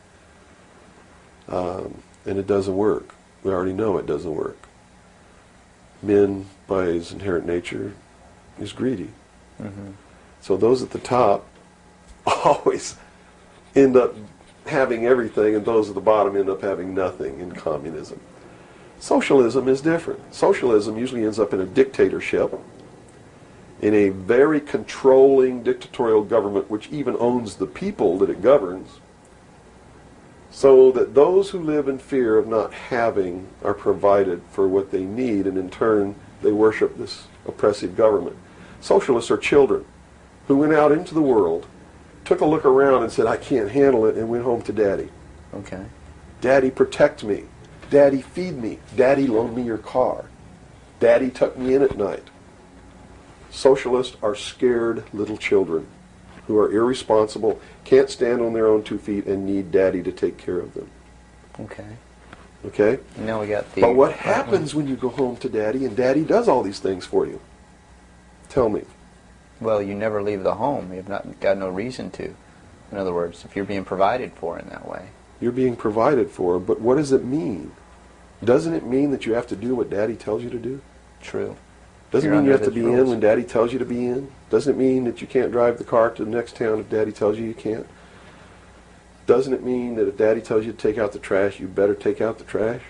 And it doesn't work. We already know it doesn't work. Men, by his inherent nature, is greedy. Mm-hmm. So those at the top always end up having everything, and those at the bottom end up having nothing in communism. Socialism is different. Socialism usually ends up in a dictatorship, in a very controlling dictatorial government which even owns the people that it governs, so that those who live in fear of not having are provided for what they need, and in turn they worship this oppressive government. Socialists are children who went out into the world, took a look around and said, I can't handle it, and went home to Daddy. Okay. Daddy, protect me. Daddy, feed me. Daddy, loan me your car. Daddy, tuck me in at night. Socialists are scared little children who are irresponsible, can't stand on their own 2 feet, and need Daddy to take care of them. Okay. Okay? Now we got the... But what happens when you go home to Daddy and Daddy does all these things for you? Tell me. Well, you never leave the home. You've not got no reason to. In other words, if you're being provided for in that way. You're being provided for, but what does it mean? Doesn't it mean that you have to do what Daddy tells you to do? True. Doesn't You're mean you under have to his be in rules. when Daddy tells you to be in. Doesn't it mean that you can't drive the car to the next town if Daddy tells you you can't. Doesn't it mean that if Daddy tells you to take out the trash, you better take out the trash?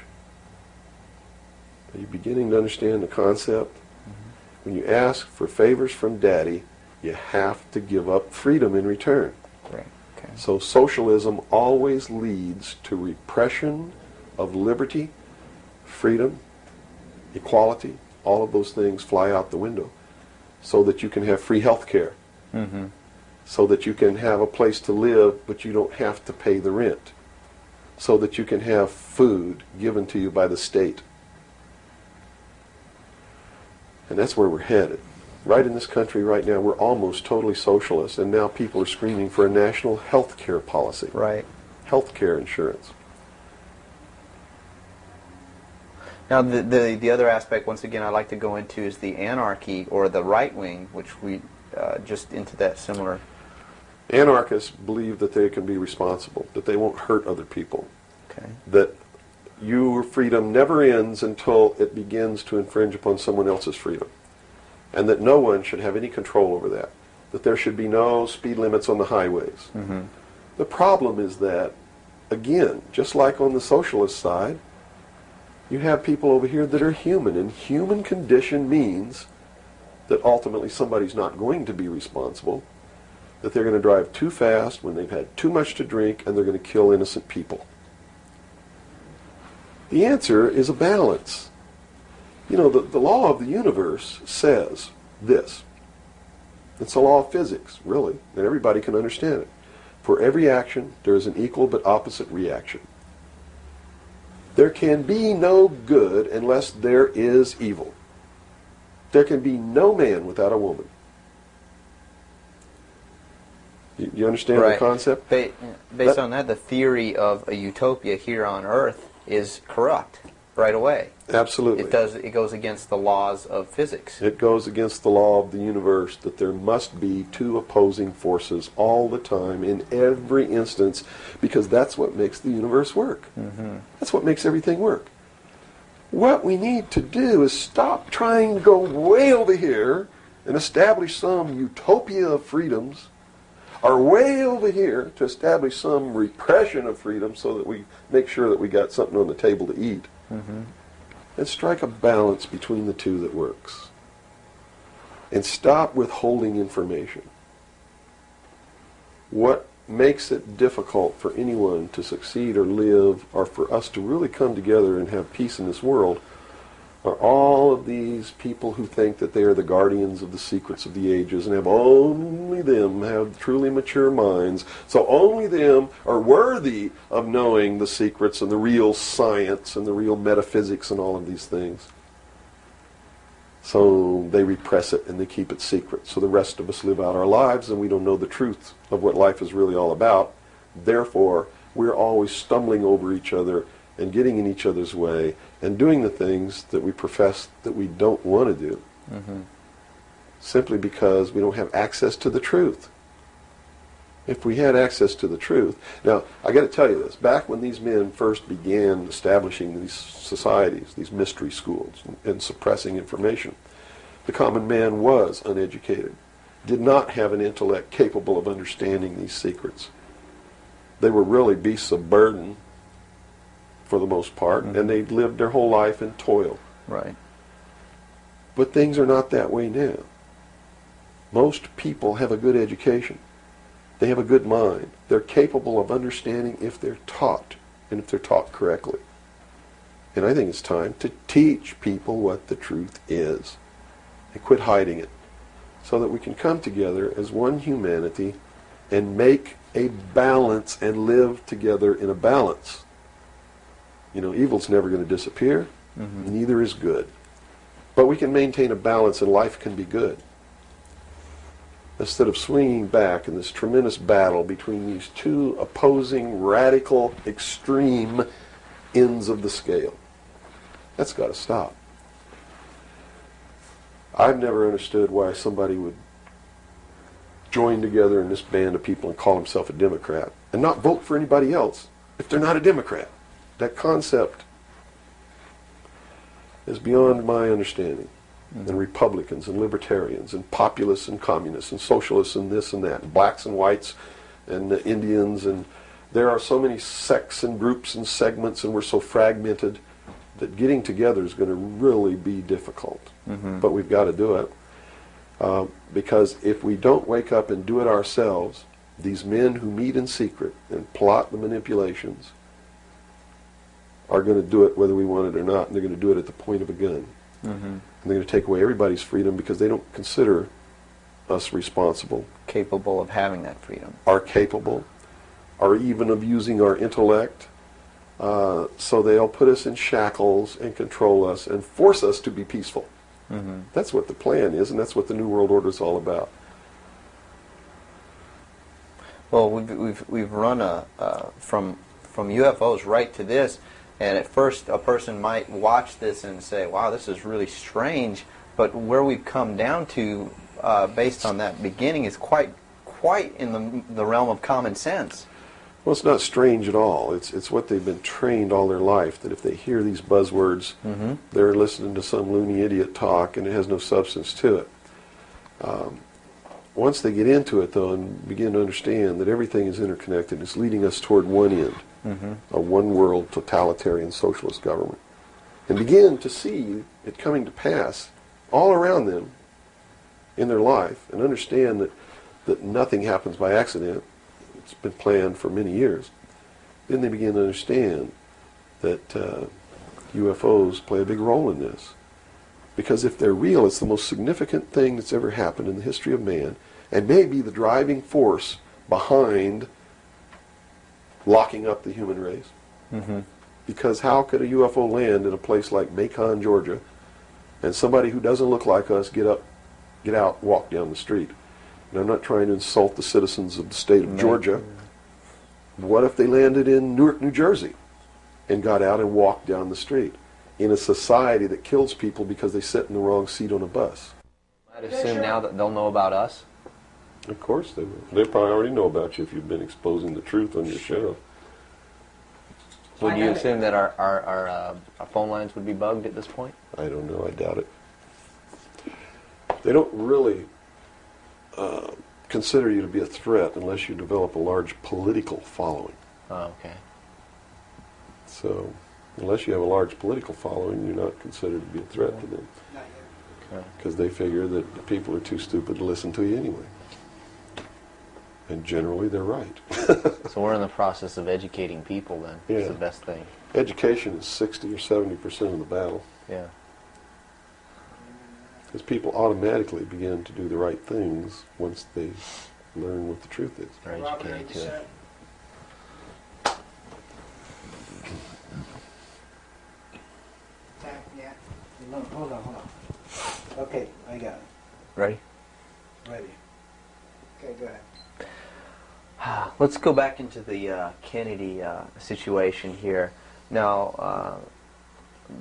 Are you beginning to understand the concept? When you ask for favors from Daddy, you have to give up freedom in return. Right. Okay. So socialism always leads to repression of liberty, freedom, equality. All of those things fly out the window so that you can have free health care, Mm-hmm. so that you can have a place to live but you don't have to pay the rent, so that you can have food given to you by the state. And that's where we're headed. Right in this country right now, we're almost totally socialist, and now people are screaming for a national health care policy, Right. health care insurance. Now, the other aspect, once again, I'd like to go into is the anarchy or the right wing, which we just into that similar. Anarchists believe that they can be responsible, that they won't hurt other people, Okay. that your freedom never ends until it begins to infringe upon someone else's freedom, and that no one should have any control over that there should be no speed limits on the highways. Mm-hmm. The problem is that, again, just like on the socialist side, you have people over here that are human, and human condition means that ultimately somebody's not going to be responsible, that they're going to drive too fast when they've had too much to drink, and they're going to kill innocent people. The answer is a balance. You know, the law of the universe says this. It's a law of physics, really, and everybody can understand it. For every action, there is an equal but opposite reaction. There can be no good unless there is evil. There can be no man without a woman. You understand Right. the concept? Based on that, the theory of a utopia here on Earth is corrupt right away. Absolutely. It goes against the laws of physics. It goes against the law of the universe that there must be two opposing forces all the time in every instance, because that's what makes the universe work. Mm-hmm. That's what makes everything work. What we need to do is stop trying to go way over here and establish some utopia of freedoms, or way over here to establish some repression of freedom so that we make sure that we got something on the table to eat. Mm-hmm. And strike a balance between the two that works. And stop withholding information. What makes it difficult for anyone to succeed or live, or for us to really come together and have peace in this world, are all of these people who think that they are the guardians of the secrets of the ages, and have only them have truly mature minds, so only them are worthy of knowing the secrets and the real science and the real metaphysics and all of these things. So they repress it and they keep it secret, so the rest of us live out our lives and we don't know the truth of what life is really all about. Therefore, we're always stumbling over each other and getting in each other's way and doing the things that we profess that we don't want to do, Mm-hmm. simply because we don't have access to the truth. If we had access to the truth. Now, I got to tell you this. Back when these men first began establishing these societies, these mystery schools, and suppressing information, the common man was uneducated, did not have an intellect capable of understanding these secrets. They were really beasts of burden for the most part, and they lived their whole life in toil. Right. But things are not that way now. Most people have a good education. They have a good mind. They're capable of understanding if they're taught, and if they're taught correctly. And I think it's time to teach people what the truth is and quit hiding it, so that we can come together as one humanity and make a balance and live together in a balance. You know, evil's never going to disappear, neither is good. But we can maintain a balance and life can be good. Instead of swinging back in this tremendous battle between these two opposing, radical, extreme ends of the scale. That's got to stop. I've never understood why somebody would join together in this band of people and call himself a Democrat and not vote for anybody else if they're not a Democrat. That concept is beyond my understanding. And Republicans and Libertarians and Populists and Communists and Socialists and this and that, and blacks and whites and Indians, and there are so many sects and groups and segments, and we're so fragmented that getting together is going to really be difficult. But we've got to do it. Because if we don't wake up and do it ourselves, these men who meet in secret and plot the manipulations are going to do it whether we want it or not, and they're going to do it at the point of a gun. And they're going to take away everybody's freedom because they don't consider us responsible, Capable of having that freedom. are capable, or even of using our intellect. So they'll put us in shackles and control us and force us to be peaceful. That's what the plan is, and that's what the New World Order is all about. Well, we've run from UFOs right to this, and at first a person might watch this and say, "Wow, this is really strange." But where we've come down to, based on that beginning, is quite in the realm of common sense. Well, it's not strange at all. It's what they've been trained all their life, that if they hear these buzzwords, they're listening to some loony idiot talk, and it has no substance to it. Once they get into it, though, and begin to understand that everything is interconnected, it's leading us toward one end, a one-world totalitarian socialist government, and begin to see it coming to pass all around them in their life, and understand that nothing happens by accident. It's been planned for many years. Then they begin to understand that UFOs play a big role in this. Because if they're real, it's the most significant thing that's ever happened in the history of man, and may be the driving force behind locking up the human race. Because how could a UFO land in a place like Macon, Georgia, and somebody who doesn't look like us get out, walk down the street? And I'm not trying to insult the citizens of the state of Georgia. What if they landed in Newark, New Jersey, and got out and walked down the street in a society that kills people because they sit in the wrong seat on a bus? I'd assume now that they'll know about us. Of course they will. They probably already know about you if you've been exposing the truth on your show. Would you assume that our phone lines would be bugged at this point? I don't know. I doubt it. They don't really consider you to be a threat unless you develop a large political following. Oh, okay. So, unless you have a large political following, you're not considered to be a threat to them. Not yet. Because they figure that the people are too stupid to listen to you anyway. And generally, they're right. So we're in the process of educating people then. Yeah. It's the best thing. Education is 60 or 70% of the battle. Yeah. Because people automatically begin to do the right things once they learn what the truth is. They're Robert, educated you to it. set? Yeah. Hold on. Okay, I got it. Ready? Ready. Okay, go ahead. Let's go back into the Kennedy situation here. Now,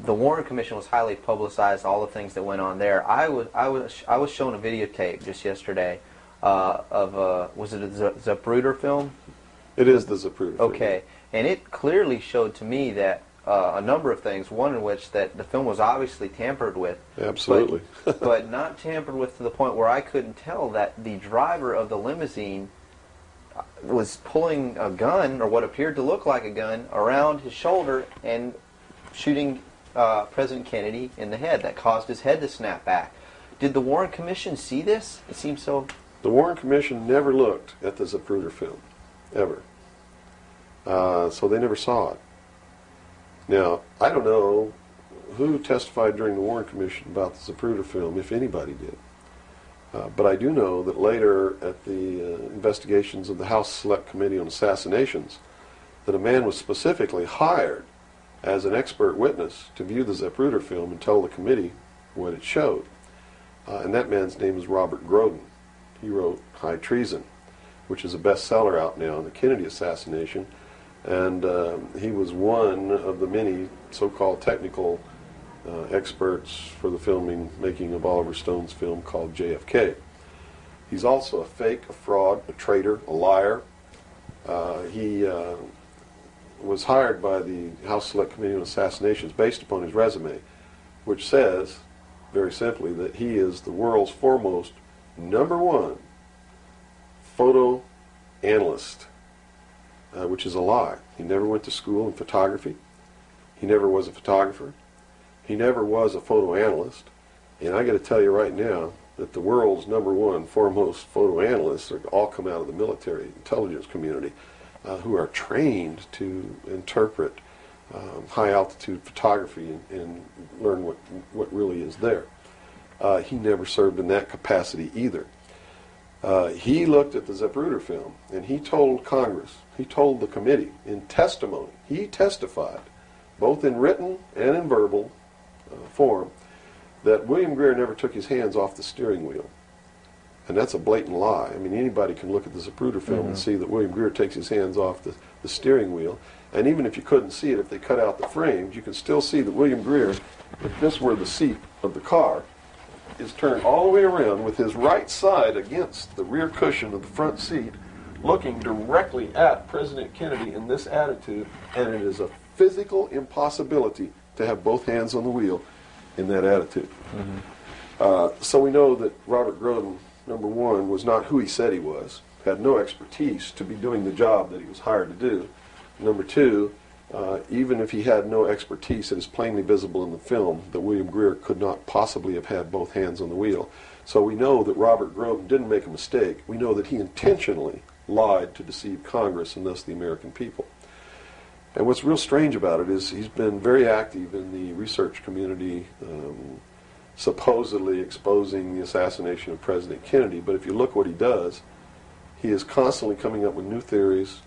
the Warren Commission was highly publicized. All the things that went on there. I was shown a videotape just yesterday was it a Zapruder film? It is the Zapruder film. Okay, and it clearly showed to me that a number of things. One in which that the film was obviously tampered with. Absolutely. but not tampered with to the point where I couldn't tell that the driver of the limousine was pulling a gun, or what appeared to look like a gun, around his shoulder and shooting President Kennedy in the head. That caused his head to snap back. Did the Warren Commission see this? It seems so. The Warren Commission never looked at the Zapruder film, ever. So they never saw it. Now, I don't know who testified during the Warren Commission about the Zapruder film, if anybody did. But I do know that later at the investigations of the House Select Committee on Assassinations, that a man was specifically hired as an expert witness to view the Zapruder film and tell the committee what it showed. And that man's name is Robert Groden. He wrote High Treason, which is a bestseller out now on the Kennedy assassination. And he was one of the many so-called technical experts for the making of Oliver Stone's film called JFK. He's also a fake, a fraud, a traitor, a liar. He was hired by the House Select Committee on Assassinations based upon his resume, which says, very simply, that he is the world's foremost #1 photo analyst, which is a lie. He never went to school in photography. He never was a photographer. He never was a photo analyst. And I got to tell you right now that the world's #1 foremost photo analysts are all come out of the military intelligence community, who are trained to interpret high altitude photography and learn what really is there. He never served in that capacity either. He looked at the Zapruder film and he told Congress, he told the committee in testimony, he testified, both in written and in verbal form, that William Greer never took his hands off the steering wheel. And that's a blatant lie. I mean, anybody can look at the Zapruder film and see that William Greer takes his hands off the steering wheel. And even if you couldn't see it, if they cut out the frames, you can still see that William Greer, if this were the seat of the car, is turned all the way around with his right side against the rear cushion of the front seat, looking directly at President Kennedy in this attitude, and it is a physical impossibility to have both hands on the wheel in that attitude. So we know that Robert Groden, #1, was not who he said he was, had no expertise to be doing the job that he was hired to do. #2, even if he had no expertise, it is plainly visible in the film that William Greer could not possibly have had both hands on the wheel. So we know that Robert Groden didn't make a mistake. We know that he intentionally lied to deceive Congress and thus the American people. And what's real strange about it is he's been very active in the research community, supposedly exposing the assassination of President Kennedy. But if you look what he does, he is constantly coming up with new theories,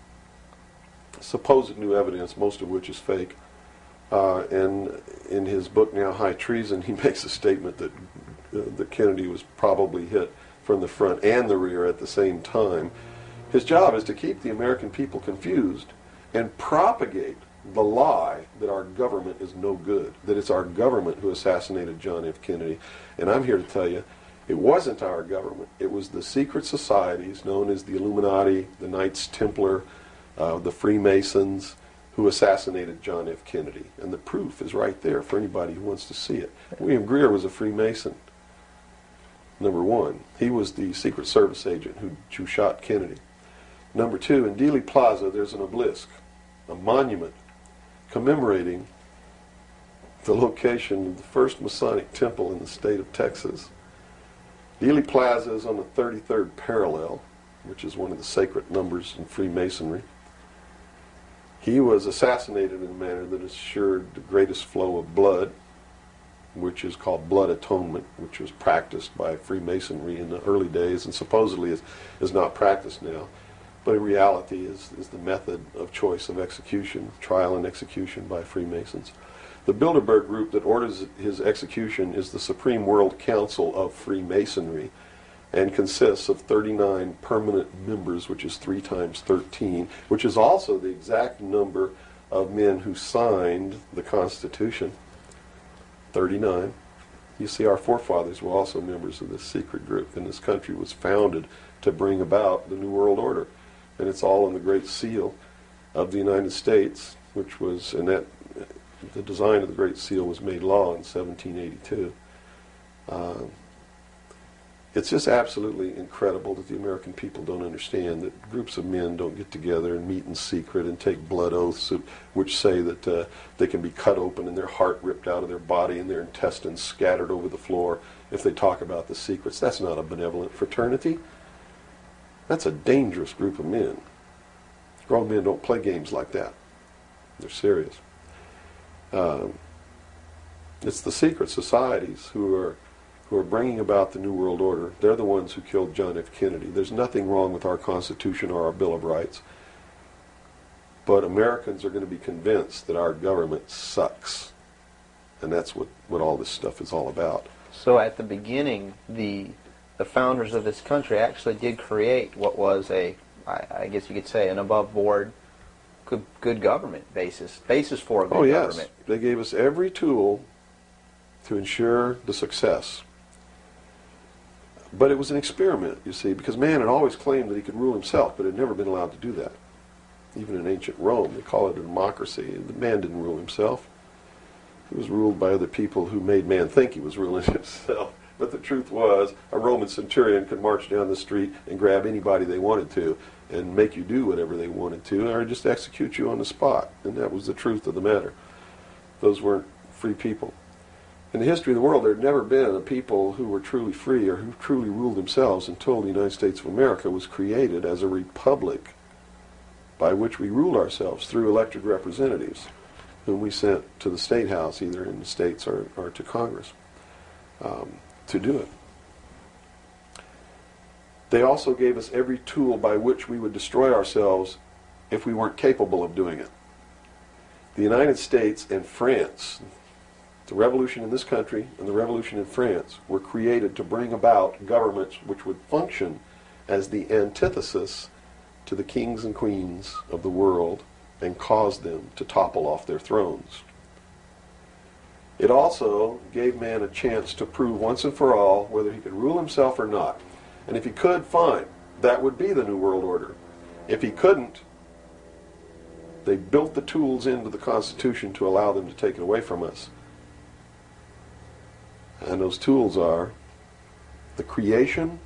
supposed new evidence, most of which is fake. And in his book now, High Treason, he makes a statement that Kennedy was probably hit from the front and the rear at the same time. His job is to keep the American people confused and propagate the lie that our government is no good, that it's our government who assassinated John F. Kennedy. And I'm here to tell you, it wasn't our government. It was the secret societies known as the Illuminati, the Knights Templar, the Freemasons, who assassinated John F. Kennedy. And the proof is right there for anybody who wants to see it. William Greer was a Freemason, #1. He was the Secret Service agent who shot Kennedy. #2, in Dealey Plaza, there's an obelisk, a monument commemorating the location of the first Masonic temple in the state of Texas. Dealey Plaza is on the 33rd parallel, which is one of the sacred numbers in Freemasonry. He was assassinated in a manner that assured the greatest flow of blood, which is called blood atonement, which was practiced by Freemasonry in the early days and supposedly is not practiced now. But in reality is the method of choice of execution, trial and execution by Freemasons. The Bilderberg group that orders his execution is the Supreme World Council of Freemasonry and consists of 39 permanent members, which is 3 times 13, which is also the exact number of men who signed the Constitution, 39. You see, our forefathers were also members of this secret group, and this country was founded to bring about the New World Order. And it's all in the Great Seal of the United States, which was, and that, the design of the Great Seal was made law in 1782. It's just absolutely incredible that the American people don't understand that groups of men don't get together and meet in secret and take blood oaths which say that they can be cut open and their heart ripped out of their body and their intestines scattered over the floor if they talk about the secrets. That's not a benevolent fraternity. That's a dangerous group of men. Grown men don't play games like that. They're serious. It's the secret societies who are bringing about the New World Order. They're the ones who killed John F. Kennedy. There's nothing wrong with our Constitution or our Bill of Rights. But Americans are going to be convinced that our government sucks. And that's what all this stuff is all about. So at the beginning, the founders of this country actually did create what was I guess you could say, an above-board, good government basis for a good government. Yes. They gave us every tool to ensure the success. But it was an experiment, you see, because man had always claimed that he could rule himself, but had never been allowed to do that. Even in ancient Rome, they call it a democracy. The man didn't rule himself. He was ruled by other people who made man think he was ruling himself. But the truth was, a Roman centurion could march down the street and grab anybody they wanted to and make you do whatever they wanted to, or just execute you on the spot. And that was the truth of the matter. Those weren't free people. In the history of the world, there had never been a people who were truly free or who truly ruled themselves until the United States of America was created as a republic by which we ruled ourselves through elected representatives whom we sent to the State House, either in the States or to Congress, to do it. They also gave us every tool by which we would destroy ourselves if we weren't capable of doing it. The United States and France, the revolution in this country and the revolution in France, were created to bring about governments which would function as the antithesis to the kings and queens of the world and cause them to topple off their thrones. It also gave man a chance to prove once and for all whether he could rule himself or not. And if he could, fine. That would be the New World Order. If he couldn't, they built the tools into the Constitution to allow them to take it away from us. And those tools are the creation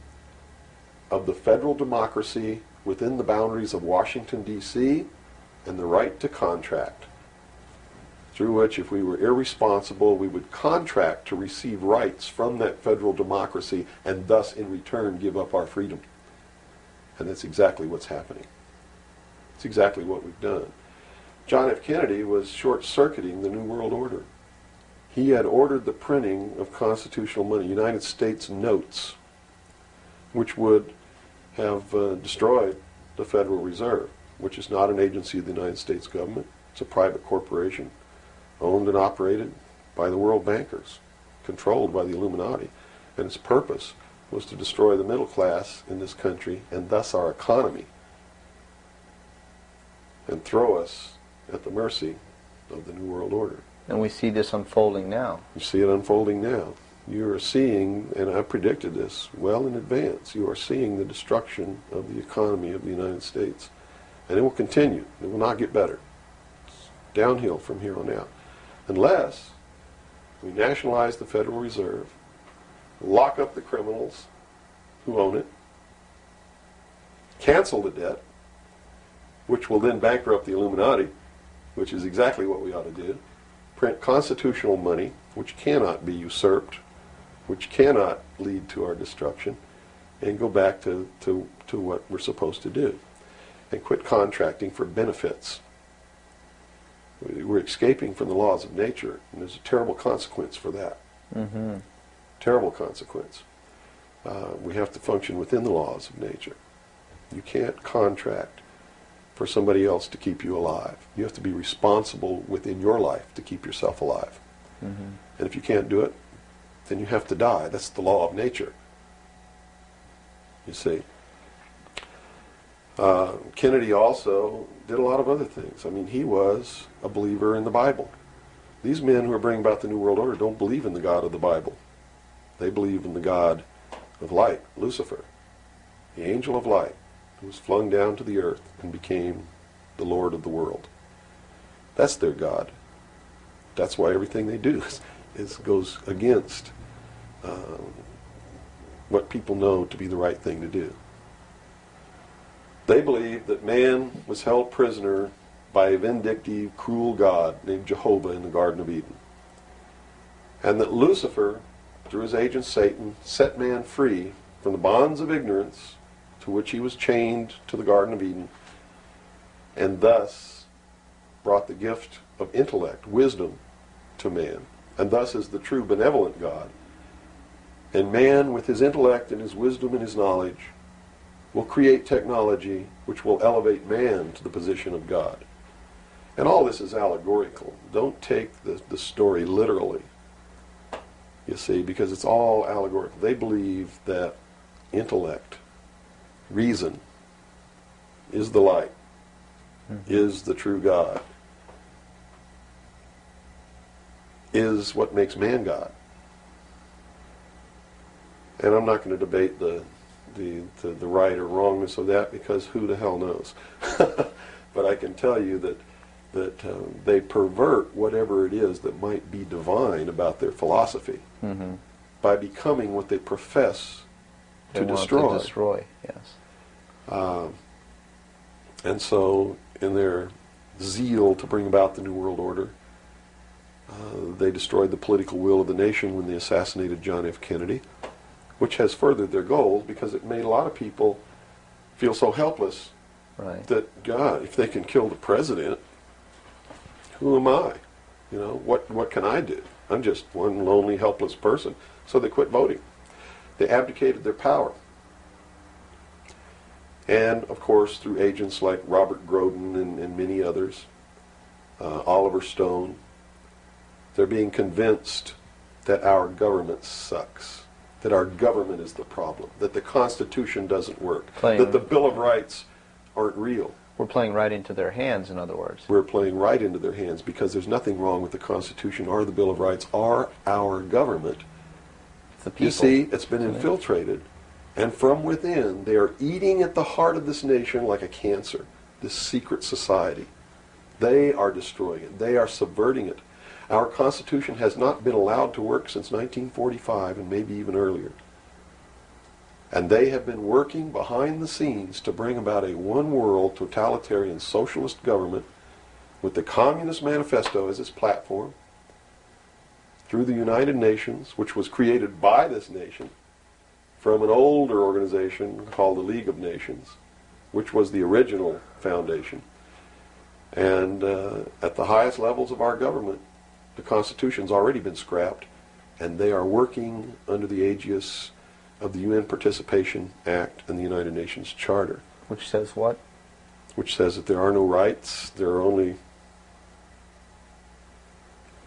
of the federal democracy within the boundaries of Washington, D.C., and the right to contract, through which, if we were irresponsible, we would contract to receive rights from that federal democracy and thus, in return, give up our freedom. And that's exactly what's happening. It's exactly what we've done. John F. Kennedy was short-circuiting the New World Order. He had ordered the printing of constitutional money, United States notes, which would have destroyed the Federal Reserve, which is not an agency of the United States government. It's a private corporation owned and operated by the world bankers, controlled by the Illuminati. And its purpose was to destroy the middle class in this country and thus our economy, and throw us at the mercy of the New World Order. And we see this unfolding now. You see it unfolding now. You are seeing, and I predicted this well in advance, you are seeing the destruction of the economy of the United States. And it will continue. It will not get better. It's downhill from here on out. Unless we nationalize the Federal Reserve, lock up the criminals who own it, cancel the debt, which will then bankrupt the Illuminati, which is exactly what we ought to do, print constitutional money, which cannot be usurped, which cannot lead to our destruction, and go back to what we're supposed to do, and quit contracting for benefits. We're escaping from the laws of nature, and there's a terrible consequence for that. Mm-hmm. Terrible consequence. We have to function within the laws of nature. You can't contract for somebody else to keep you alive. You have to be responsible within your life to keep yourself alive. Mm-hmm. And if you can't do it, then you have to die. That's the law of nature. You see. Kennedy also did a lot of other things. I mean, he was a believer in the Bible. These men who are bringing about the New World Order don't believe in the God of the Bible. They believe in the God of light, Lucifer. the angel of light, who was flung down to the earth and became the Lord of the world. That's their God. That's why everything they do goes against what people know to be the right thing to do. They believe that man was held prisoner by a vindictive, cruel God named Jehovah in the Garden of Eden. And that Lucifer, through his agent Satan, set man free from the bonds of ignorance to which he was chained to the Garden of Eden, and thus brought the gift of intellect, wisdom, to man, and thus is the true benevolent God. And man, with his intellect and his wisdom and his knowledge, will create technology which will elevate man to the position of God. And all this is allegorical. Don't take the story literally, you see, because it's all allegorical. They believe that intellect, reason, is the light, is the true God, is what makes man God. And I'm not going to debate the right or wrongness of that, because who the hell knows. But I can tell you that they pervert whatever it is that might be divine about their philosophy by becoming what they profess to destroy. To destroy, yes. And so, in their zeal to bring about the New World Order, they destroyed the political will of the nation when they assassinated John F. Kennedy, which has furthered their goals because it made a lot of people feel so helpless that, God, if they can kill the president, who am I? You know, what can I do? I'm just one lonely, helpless person. So they quit voting. They abdicated their power. And, of course, through agents like Robert Groden and many others, Oliver Stone, they're being convinced that our government sucks, that our government is the problem, that the Constitution doesn't work, that the Bill of Rights aren't real. We're playing right into their hands, in other words. We're playing right into their hands because there's nothing wrong with the Constitution or the Bill of Rights or our government. It's the people. You see, it's been infiltrated. And from within, they are eating at the heart of this nation like a cancer, this secret society. They are destroying it. They are subverting it. Our Constitution has not been allowed to work since 1945 and maybe even earlier. And they have been working behind the scenes to bring about a one-world totalitarian socialist government with the Communist Manifesto as its platform through the United Nations, which was created by this nation from an older organization called the League of Nations, which was the original foundation. And at the highest levels of our government, the Constitution's already been scrapped, and they are working under the aegis of the UN Participation Act and the United Nations Charter. Which says what? Which says that there are no rights, there are only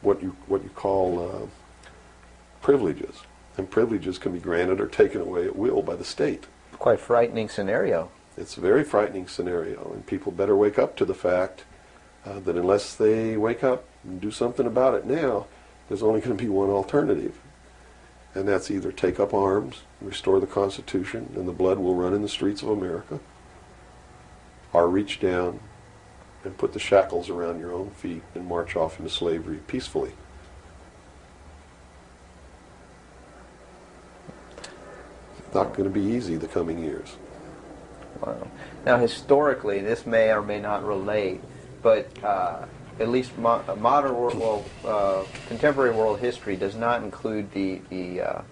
what you call privileges. And privileges can be granted or taken away at will by the state. Quite a frightening scenario. It's a very frightening scenario, and people better wake up to the fact that unless they wake up and do something about it now, there's only going to be one alternative. And that's either take up arms, restore the Constitution, and the blood will run in the streets of America, or reach down and put the shackles around your own feet and march off into slavery peacefully. Not going to be easy the coming years. Wow. Now, historically, this may or may not relate, but at least modern world, contemporary world history does not include the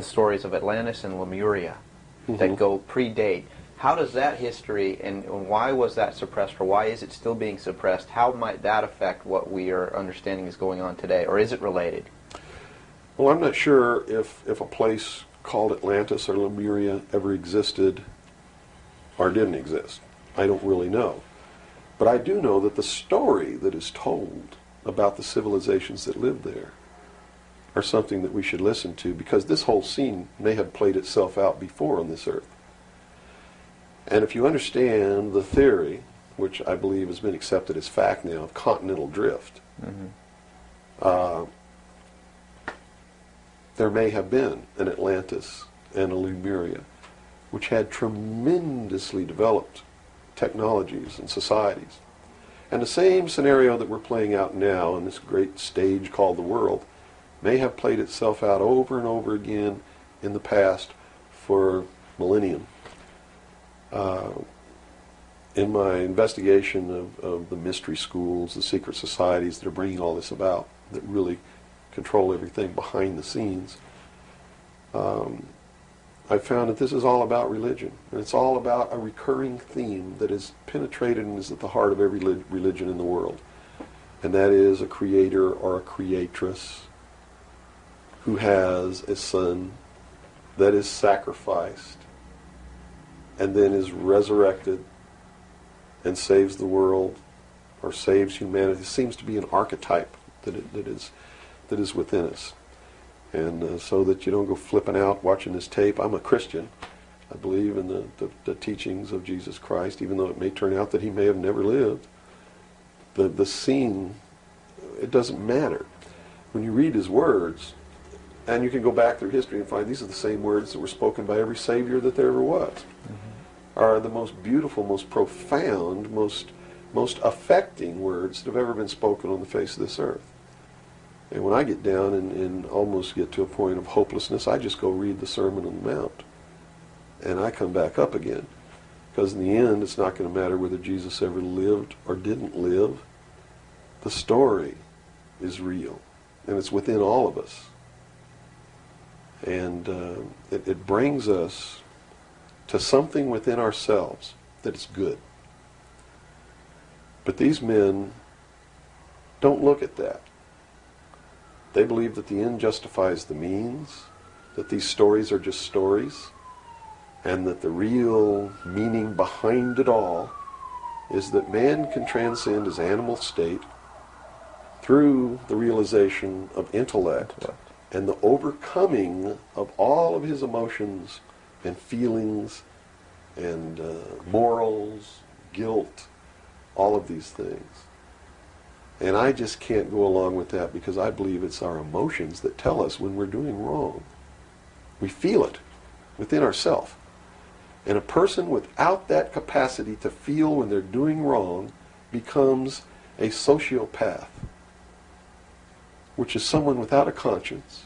stories of Atlantis and Lemuria that go predate. How does that history, and why was that suppressed, or why is it still being suppressed? How might that affect what we are understanding is going on today, or is it related? Well, I'm not sure if a place called Atlantis or Lemuria ever existed or didn't exist. I don't really know. But I do know that the story that is told about the civilizations that lived there are something that we should listen to, because this whole scene may have played itself out before on this earth. And if you understand the theory, which I believe has been accepted as fact now, of continental drift, there may have been an Atlantis and a Lemuria, which had tremendously developed technologies and societies. And the same scenario that we're playing out now in this great stage called the world may have played itself out over and over again in the past for millennium. In my investigation of the mystery schools, the secret societies that are bringing all this about, that really control everything behind the scenes, I found that this is all about religion. And it's all about a recurring theme that is penetrated and is at the heart of every religion in the world. And that is a creator or a creatress who has a son that is sacrificed and then is resurrected and saves the world or saves humanity. It seems to be an archetype that is within us. And so that you don't go flipping out watching this tape. I'm a Christian. I believe in the teachings of Jesus Christ, even though it may turn out that he may have never lived. The scene, it doesn't matter. When you read his words, and you can go back through history and find these are the same words that were spoken by every Savior that there ever was, are the most beautiful, most profound, most affecting words that have ever been spoken on the face of this earth. And when I get down and almost get to a point of hopelessness, I just go read the Sermon on the Mount. And I come back up again. Because in the end, it's not going to matter whether Jesus ever lived or didn't live. The story is real. And it's within all of us. And it brings us to something within ourselves that is good. But these men don't look at that. They believe that the end justifies the means, that these stories are just stories, and that the real meaning behind it all is that man can transcend his animal state through the realization of intellect and the overcoming of all of his emotions and feelings and morals, guilt, all of these things. And I just can't go along with that because I believe it's our emotions that tell us when we're doing wrong. We feel it within ourselves. And a person without that capacity to feel when they're doing wrong becomes a sociopath, which is someone without a conscience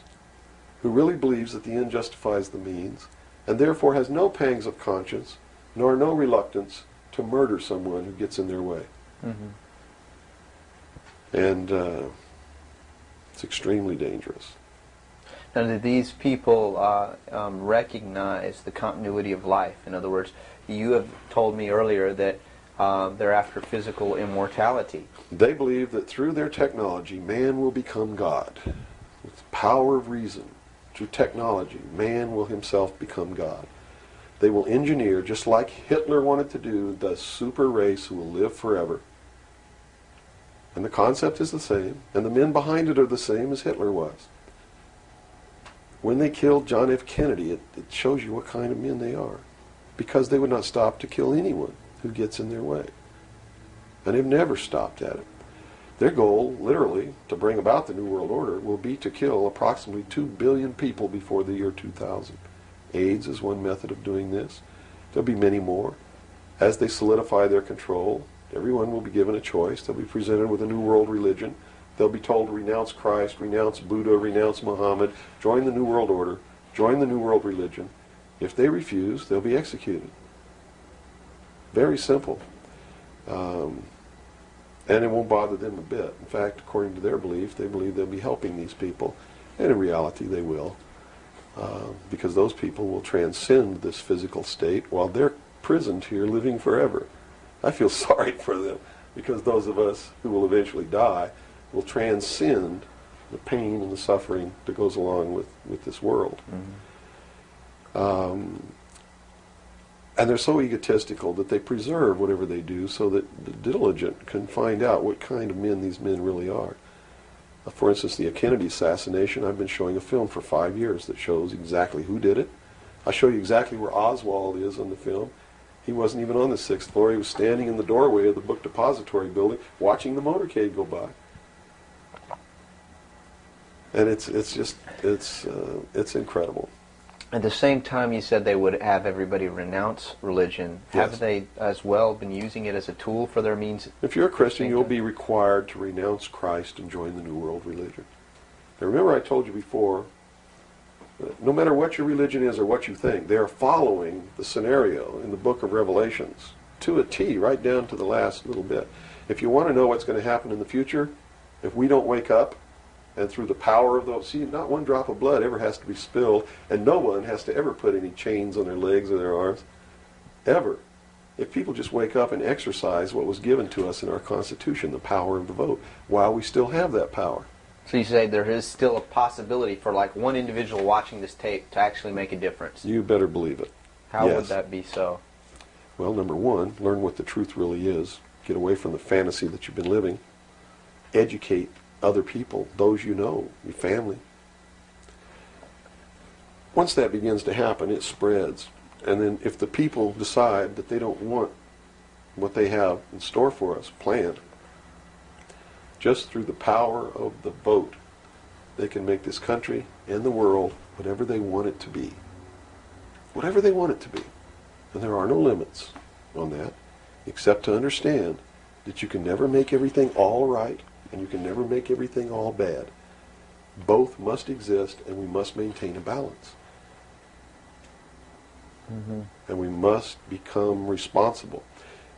who really believes that the end justifies the means and therefore has no pangs of conscience nor no reluctance to murder someone who gets in their way. Mm-hmm. And it's extremely dangerous. Now, do these people recognize the continuity of life? In other words, you have told me earlier that they're after physical immortality. They believe that through their technology, man will become God. With the power of reason, through technology, man will himself become God. They will engineer, just like Hitler wanted to do, the super race who will live forever. And the concept is the same, and the men behind it are the same as Hitler was. When they killed John F. Kennedy, it shows you what kind of men they are. Because they would not stop to kill anyone who gets in their way. And they've never stopped at it. Their goal, literally, to bring about the New World Order will be to kill approximately 2 billion people before the year 2000. AIDS is one method of doing this. There'll be many more. As they solidify their control, everyone will be given a choice. They'll be presented with a new world religion. They'll be told to renounce Christ, renounce Buddha, renounce Muhammad, join the New World Order, join the New World Religion. If they refuse, they'll be executed. Very simple. And it won't bother them a bit. In fact, according to their belief, they believe they'll be helping these people. And in reality, they will. Because those people will transcend this physical state while they're prisoned here living forever. I feel sorry for them because those of us who will eventually die will transcend the pain and the suffering that goes along with this world. Mm-hmm. And they're so egotistical that they preserve whatever they do so that the diligent can find out what kind of men these men really are. For instance, the Kennedy assassination, I've been showing a film for 5 years that shows exactly who did it. I show you exactly where Oswald is on the film. He wasn't even on the 6th floor. He was standing in the doorway of the book depository building watching the motorcade go by. And it's just it's incredible. At the same time, you said they would have everybody renounce religion. Yes. Have they as well been using it as a tool for their means? If you're a Christian, you'll be required to renounce Christ and join the New World religion. Now remember I told you before, that no matter what your religion is or what you think, they are following the scenario in the book of Revelations to a T, right down to the last little bit. If you want to know what's going to happen in the future, if we don't wake up, and through the power of those, see, not one drop of blood ever has to be spilled, and no one has to ever put any chains on their legs or their arms, ever. If people just wake up and exercise what was given to us in our Constitution, the power of the vote, while we still have that power. So you say there is still a possibility for like one individual watching this tape to actually make a difference. You better believe it. How Yes. would that be so? Well, number one, learn what the truth really is. Get away from the fantasy that you've been living. Educate other people, those you know, your family. Once that begins to happen, it spreads. And then if the people decide that they don't want what they have in store for us planned, just through the power of the vote, they can make this country and the world whatever they want it to be. Whatever they want it to be. And there are no limits on that, except to understand that you can never make everything all right, and you can never make everything all bad. Both must exist, and we must maintain a balance. And we must become responsible.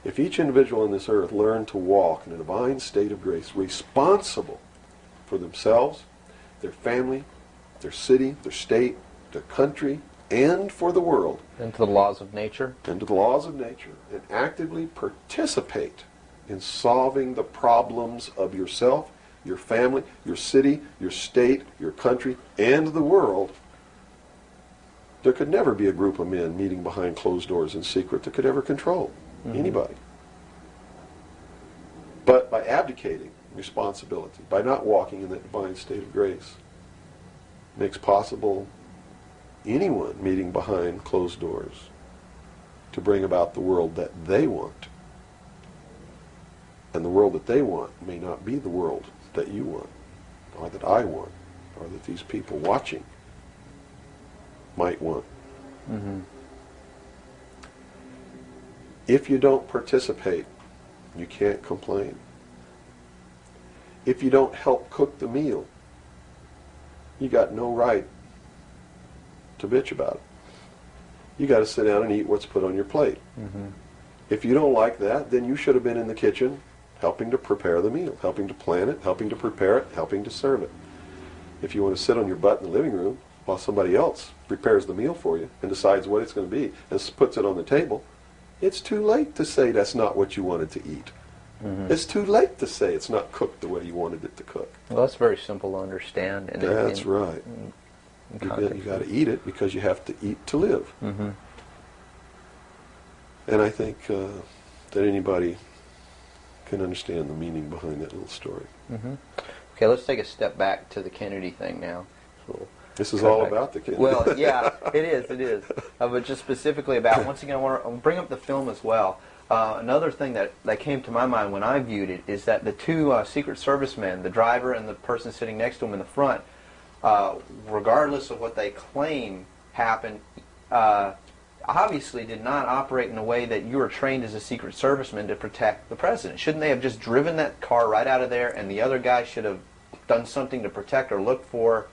If each individual on this earth learned to walk in a divine state of grace, responsible for themselves, their family, their city, their state, their country, and for the world, And to the laws of nature? and to the laws of nature, and actively participate in solving the problems of yourself, your family, your city, your state, your country, and the world, there could never be a group of men meeting behind closed doors in secret that could ever control anybody. But by abdicating responsibility, by not walking in that divine state of grace, makes possible anyone meeting behind closed doors to bring about the world that they want. And the world that they want may not be the world that you want, or that I want, or that these people watching might want. If you don't participate, you can't complain. If you don't help cook the meal, you got no right to bitch about it. You got to sit down and eat what's put on your plate. If you don't like that, then you should have been in the kitchen helping to prepare the meal, helping to plan it, helping to prepare it, helping to serve it. If you want to sit on your butt in the living room while somebody else prepares the meal for you and decides what it's going to be and puts it on the table, it's too late to say that's not what you wanted to eat. It's too late to say it's not cooked the way you wanted it to cook. Well, that's very simple to understand. That's right. You got to eat it because you have to eat to live. And I think that anybody can understand the meaning behind that little story. Okay, let's take a step back to the Kennedy thing now. So This is all about the Kennedy. Well, yeah, it is. But just specifically about, once again, I want to bring up the film as well. Another thing that came to my mind when I viewed it is that the two Secret Service men, the driver and the person sitting next to him in the front, regardless of what they claim happened, obviously did not operate in a way that you were trained as a Secret Serviceman to protect the president. Shouldn't they have just driven that car right out of there, and the other guy should have done something to protect or look for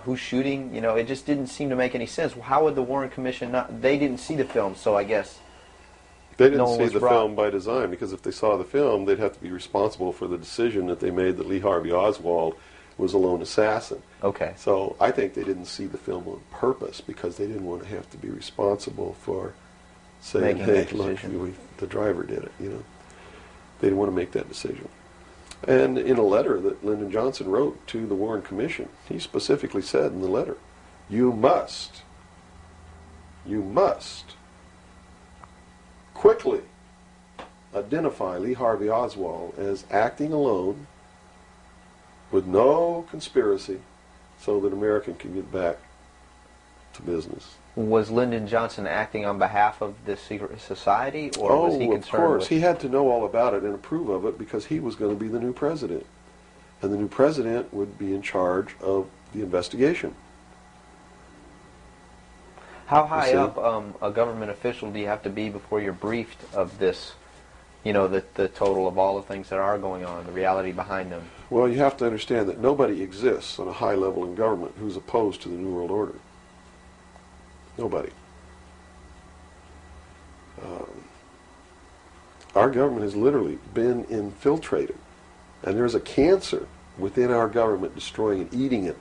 who's shooting? You know, it just didn't seem to make any sense. How would the Warren Commission not? They didn't see the film, so I guess they didn't no one see was the brought. film by design, because if they saw the film, they'd have to be responsible for the decision that they made that Lee Harvey Oswald was a lone assassin. Okay. So I think they didn't see the film on purpose because they didn't want to have to be responsible for saying, Making hey, that look, decision. the driver did it, you know. They didn't want to make that decision. And in a letter that Lyndon Johnson wrote to the Warren Commission, he specifically said in the letter, you must quickly identify Lee Harvey Oswald as acting alone with no conspiracy so that America can get back to business. Was Lyndon Johnson acting on behalf of the secret society, or was he concerned of course. with... He had to know all about it and approve of it because he was going to be the new president. and the new president would be in charge of the investigation. How high see? up a government official do you have to be before you're briefed of this, you know, the total of all the things that are going on, the reality behind them? Well, you have to understand that nobody exists on a high level in government who's opposed to the New World Order. Nobody. Our government has literally been infiltrated, and there's a cancer within our government destroying it, eating it,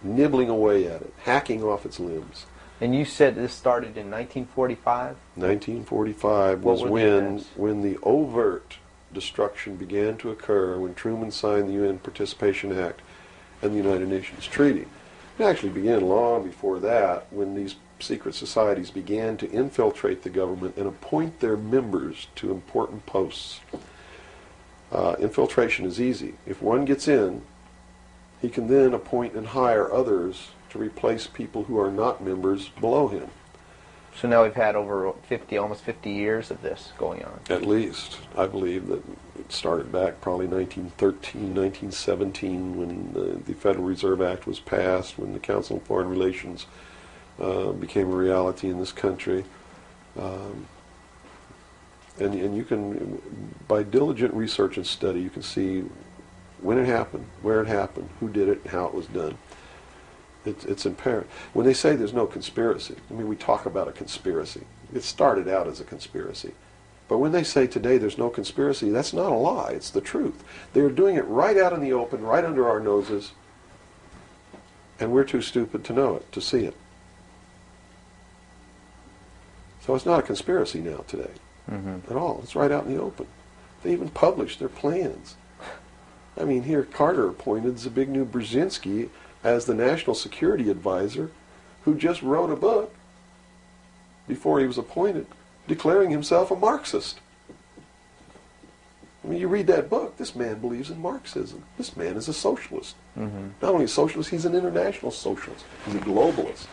nibbling away at it, hacking off its limbs. And you said this started in 1945? 1945 was What were the when events? the overt destruction began to occur, when Truman signed the UN Participation Act and the United Nations Treaty. It actually began long before that, when these secret societies began to infiltrate the government and appoint their members to important posts. Infiltration is easy. If one gets in, he can then appoint and hire others to replace people who are not members below him. So now we've had over 50, almost 50 years of this going on. At least. I believe that it started back probably 1913, 1917, when the Federal Reserve Act was passed, when the Council on Foreign Relations became a reality in this country. And you can, by diligent research and study, you can see when it happened, where it happened, who did it, and how it was done. It's apparent. When they say there's no conspiracy, I mean, we talk about a conspiracy. It started out as a conspiracy. But when they say today there's no conspiracy, that's not a lie. It's the truth. They're doing it right out in the open, right under our noses, and we're too stupid to know it, to see it. So it's not a conspiracy now today at all. It's right out in the open. They even published their plans. I mean, here Carter appointed Zbigniew Brzezinski as the National Security Advisor, who just wrote a book before he was appointed declaring himself a Marxist. I mean, you read that book, this man believes in Marxism. This man is a socialist. Not only a socialist, he's an international socialist. He's a globalist.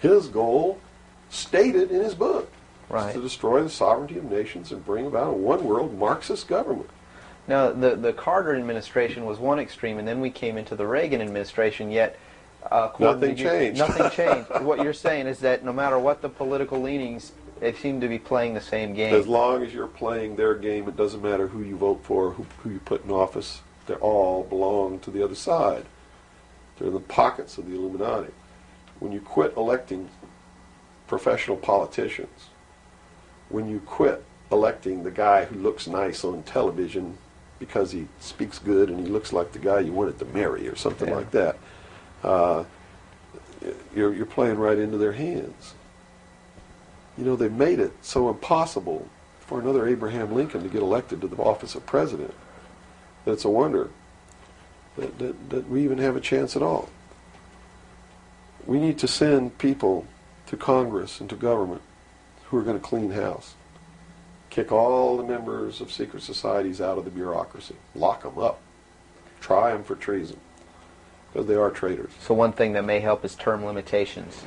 His goal, stated in his book, is to destroy the sovereignty of nations and bring about a one-world Marxist government. Now, the Carter administration was one extreme, and then we came into the Reagan administration, yet nothing changed. Nothing changed. What you're saying is that no matter what the political leanings, they seem to be playing the same game. As long as you're playing their game, it doesn't matter who you vote for, who you put in office. They all belong to the other side. They're in the pockets of the Illuminati. When you quit electing professional politicians, when you quit electing the guy who looks nice on television because he speaks good and he looks like the guy you wanted to marry or something like that, you're playing right into their hands. You know, they've made it so impossible for another Abraham Lincoln to get elected to the office of president that it's a wonder that we even have a chance at all. We need to send people to Congress and to government who are going to clean house. Kick all the members of secret societies out of the bureaucracy. Lock them up. Try them for treason. Because they are traitors. So one thing that may help is term limitations.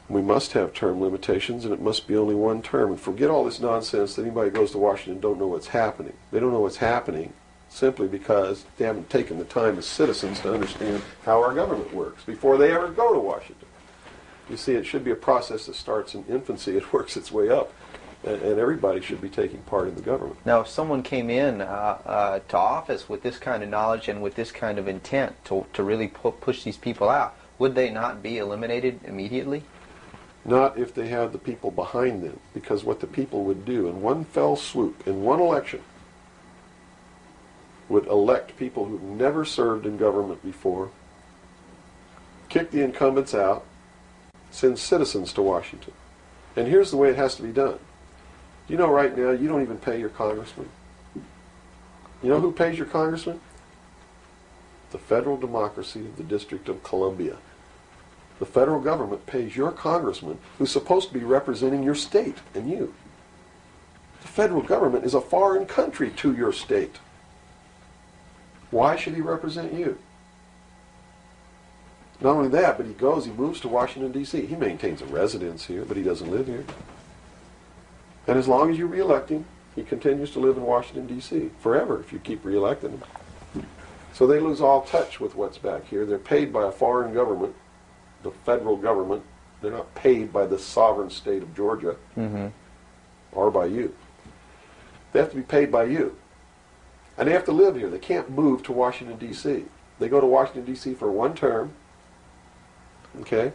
We must have term limitations, and it must be only one term. And forget all this nonsense that anybody goes to Washington and don't know what's happening. They don't know what's happening simply because they haven't taken the time as citizens to understand how our government works before they ever go to Washington. You see, it should be a process that starts in infancy. It works its way up. And everybody should be taking part in the government. Now, if someone came in to office with this kind of knowledge and with this kind of intent to really push these people out, would they not be eliminated immediately? Not if they had the people behind them, because what the people would do in one fell swoop, in one election, would elect people who've never served in government before, kick the incumbents out, send citizens to Washington. And here's the way it has to be done. You know, right now, you don't even pay your congressman. You know who pays your congressman? The federal democracy of the District of Columbia. The federal government pays your congressman, who's supposed to be representing your state and you. The federal government is a foreign country to your state. Why should he represent you? Not only that, but he moves to Washington, D.C. He maintains a residence here, but he doesn't live here. And as long as you reelect him, he continues to live in Washington, D.C. forever if you keep reelecting him. So they lose all touch with what's back here. They're paid by a foreign government, the federal government. They're not paid by the sovereign state of Georgia or by you. They have to be paid by you. And they have to live here. They can't move to Washington, D.C. They go to Washington, D.C. for one term. Okay?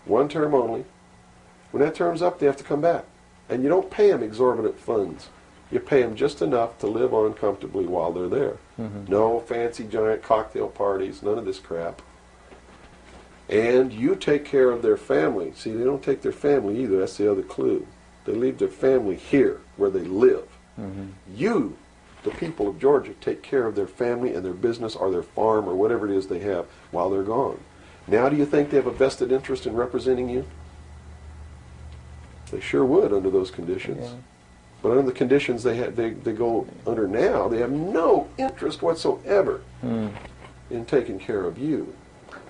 One term only. When that term's up, they have to come back. And you don't pay them exorbitant funds. You pay them just enough to live on comfortably while they're there. No fancy giant cocktail parties, none of this crap. And you take care of their family. See, they don't take their family either. That's the other clue. They leave their family here, where they live. You, the people of Georgia, take care of their family and their business or their farm or whatever it is they have while they're gone. Now do you think they have a vested interest in representing you? They sure would under those conditions. Yeah. But under the conditions they go under now, they have no interest whatsoever in taking care of you.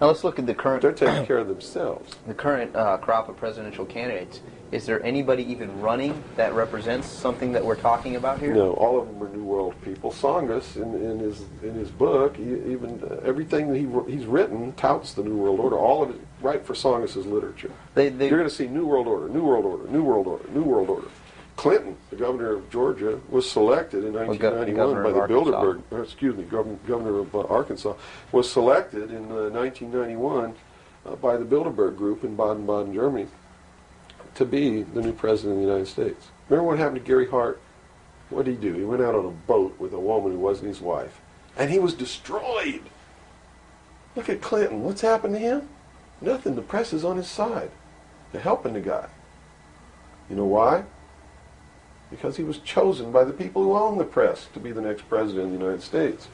Now let's look at the current... They're taking care of themselves. The current crop of presidential candidates. Is there anybody even running that represents something that we're talking about here? No, all of them are New World people. Tsongas, in his book, everything that he's written touts the New World Order. All of it, right for Tsongas' literature. You're going to see New World Order, New World Order, New World Order, New World Order. Clinton, the governor of Georgia, was selected in 1991 by the Bilderberg, governor of Arkansas, was selected in 1991 by the Bilderberg group in Baden-Baden, Germany, to be the new president of the United States. Remember what happened to Gary Hart? What did he do? He went out on a boat with a woman who wasn't his wife, and he was destroyed. Look at Clinton. What's happened to him? Nothing. The press is on his side. They're helping the guy. You know why? Because he was chosen by the people who own the press to be the next president of the United States.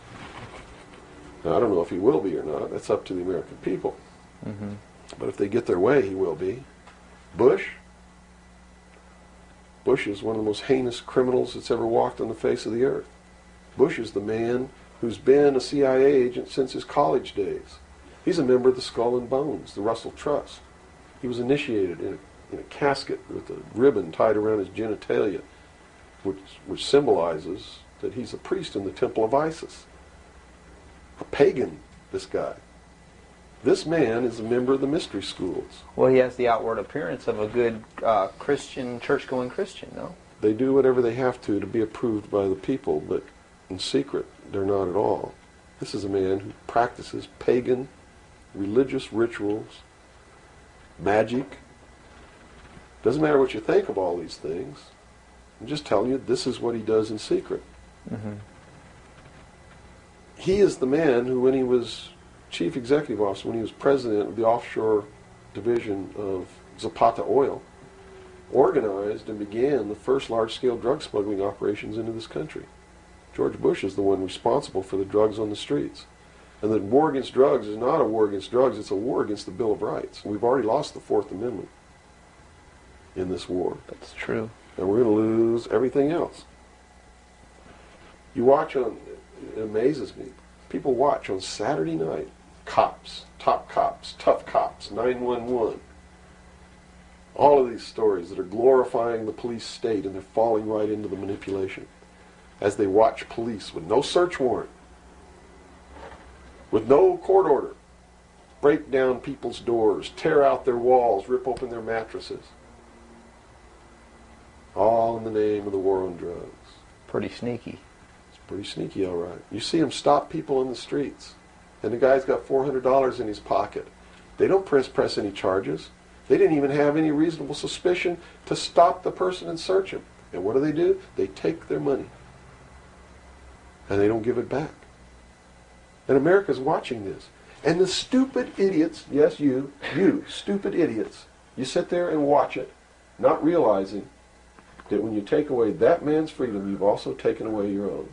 Now, I don't know if he will be or not. That's up to the American people. But if they get their way, he will be. Bush is one of the most heinous criminals that's ever walked on the face of the earth. Bush is the man who's been a CIA agent since his college days. He's a member of the Skull and Bones, the Russell Trust. He was initiated in a casket with a ribbon tied around his genitalia, which symbolizes that he's a priest in the temple of Isis. A pagan, this guy. This man is a member of the mystery schools. Well, he has the outward appearance of a good Christian, church-going Christian, no? They do whatever they have to be approved by the people, but in secret, they're not at all. This is a man who practices pagan religious rituals, magic. Doesn't matter what you think of all these things. I'm just telling you, this is what he does in secret. He is the man who, when he was chief executive officer, when he was president of the offshore division of Zapata Oil, organized and began the first large-scale drug smuggling operations into this country. George Bush is the one responsible for the drugs on the streets. And the war against drugs is not a war against drugs, it's a war against the Bill of Rights. We've already lost the Fourth Amendment in this war. That's true. And we're going to lose everything else. You watch on, it amazes me, people watch on Saturday night, cops, top cops, tough cops, 911. All of these stories that are glorifying the police state, and they're falling right into the manipulation. As they watch police with no search warrant, with no court order, break down people's doors, tear out their walls, rip open their mattresses. All in the name of the war on drugs. Pretty sneaky. It's pretty sneaky, all right. You see them stop people in the streets, and the guy's got $400 in his pocket. They don't press any charges. They didn't even have any reasonable suspicion to stop the person and search him. And what do? They take their money. And they don't give it back. And America's watching this. And the stupid idiots, yes, you stupid idiots, you sit there and watch it, not realizing that when you take away that man's freedom, you've also taken away your own.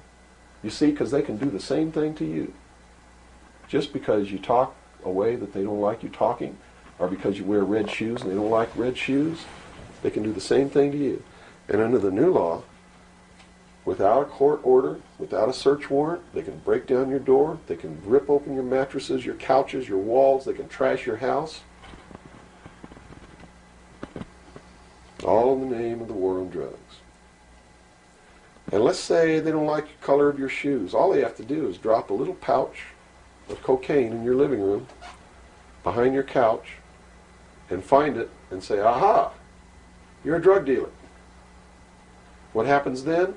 You see, because they can do the same thing to you. Just because you talk a way that they don't like you talking, or because you wear red shoes and they don't like red shoes, they can do the same thing to you. And under the new law, without a court order, without a search warrant, they can break down your door, they can rip open your mattresses, your couches, your walls, they can trash your house. All in the name of the war on drugs. And let's say they don't like the color of your shoes. All they have to do is drop a little pouch of cocaine in your living room, behind your couch, and find it and say, aha, you're a drug dealer. What happens then?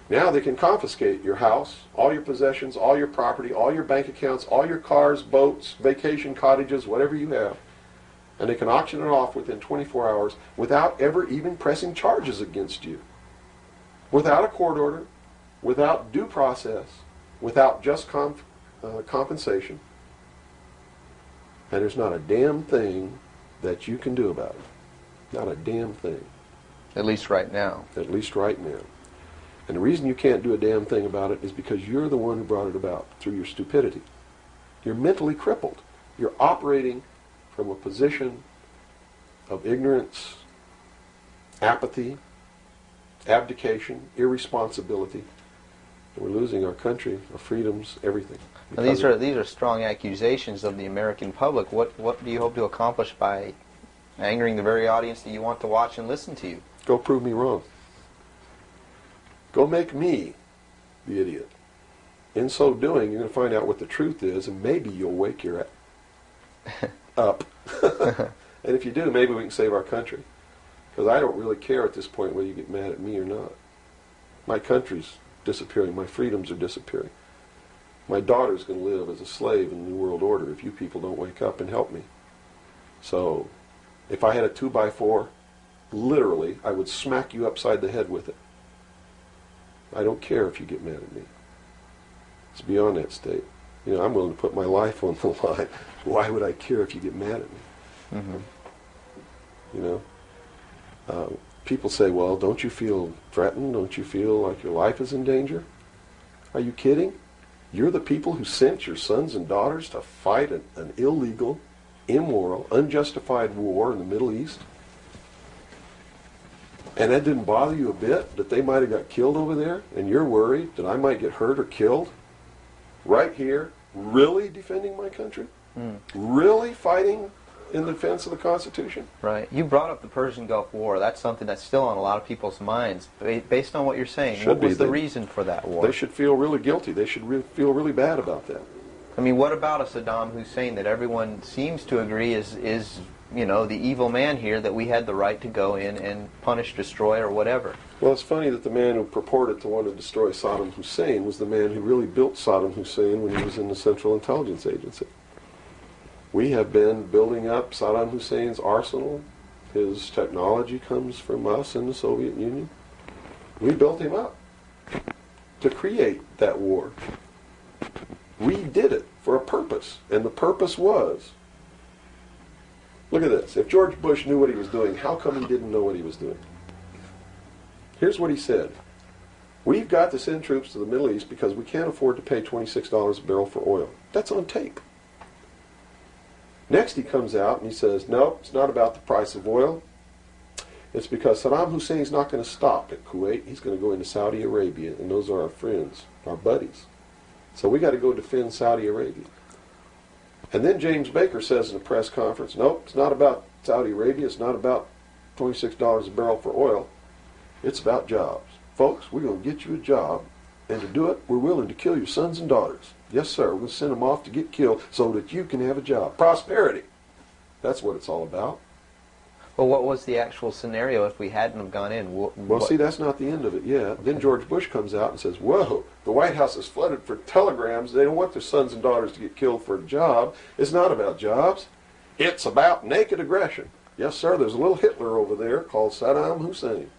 Now they can confiscate your house, all your possessions, all your property, all your bank accounts, all your cars, boats, vacation cottages, whatever you have, and they can auction it off within 24 hours without ever even pressing charges against you. Without a court order, without due process, without just compensation. And there's not a damn thing that you can do about it. Not a damn thing. At least right now. At least right now. And the reason you can't do a damn thing about it is because you're the one who brought it about through your stupidity. You're mentally crippled. You're operating from a position of ignorance, apathy, abdication, irresponsibility. And we're losing our country, our freedoms, everything. Now, these are strong accusations of the American public. What do you hope to accomplish by angering the very audience that you want to watch and listen to you? Go prove me wrong. Go make me the idiot. In so doing, you're going to find out what the truth is, and maybe you'll wake your up. And if you do, maybe we can save our country. Because I don't really care at this point whether you get mad at me or not. My country's disappearing. My freedoms are disappearing. My daughter's going to live as a slave in the New World Order if you people don't wake up and help me. So, if I had a 2x4, literally, I would smack you upside the head with it. I don't care if you get mad at me. It's beyond that state. You know, I'm willing to put my life on the line. Why would I care if you get mad at me? Mm-hmm. You know? People say, well, don't you feel threatened? Don't you feel like your life is in danger? Are you kidding? You're the people who sent your sons and daughters to fight an illegal, immoral, unjustified war in the Middle East? And that didn't bother you a bit, that they might have got killed over there, and you're worried that I might get hurt or killed? Right here, really defending my country? Really fighting in defense of the Constitution? Right. You brought up the Persian Gulf War. That's something that's still on a lot of people's minds. Based on what you're saying, what was the reason for that war? They should feel really guilty. They should feel really bad about that. I mean, what about a Saddam Hussein that everyone seems to agree is you know, the evil man here, that we had the right to go in and punish, destroy, or whatever? Well, it's funny that the man who purported to want to destroy Saddam Hussein was the man who really built Saddam Hussein when he was in the Central Intelligence Agency. We have been building up Saddam Hussein's arsenal. His technology comes from us in the Soviet Union. We built him up to create that war. We did it for a purpose, and the purpose was, look at this. If George Bush knew what he was doing, how come he didn't know what he was doing? Here's what he said. We've got to send troops to the Middle East because we can't afford to pay $26 a barrel for oil. That's on tape. Next he comes out and he says, no, it's not about the price of oil. It's because Saddam Hussein's not going to stop at Kuwait. He's going to go into Saudi Arabia, and those are our friends, our buddies. So we got to go defend Saudi Arabia. And then James Baker says in a press conference, nope, it's not about Saudi Arabia. It's not about $26 a barrel for oil. It's about jobs. Folks, we're going to get you a job, and to do it, we're willing to kill your sons and daughters. Yes, sir, we're going to send them off to get killed so that you can have a job. Prosperity. That's what it's all about. Well, what was the actual scenario if we hadn't have gone in? Well, see, that's not the end of it yet. Okay. Then George Bush comes out and says, whoa, the White House is flooded for telegrams. They don't want their sons and daughters to get killed for a job. It's not about jobs. It's about naked aggression. Yes, sir, there's a little Hitler over there called Saddam Hussein.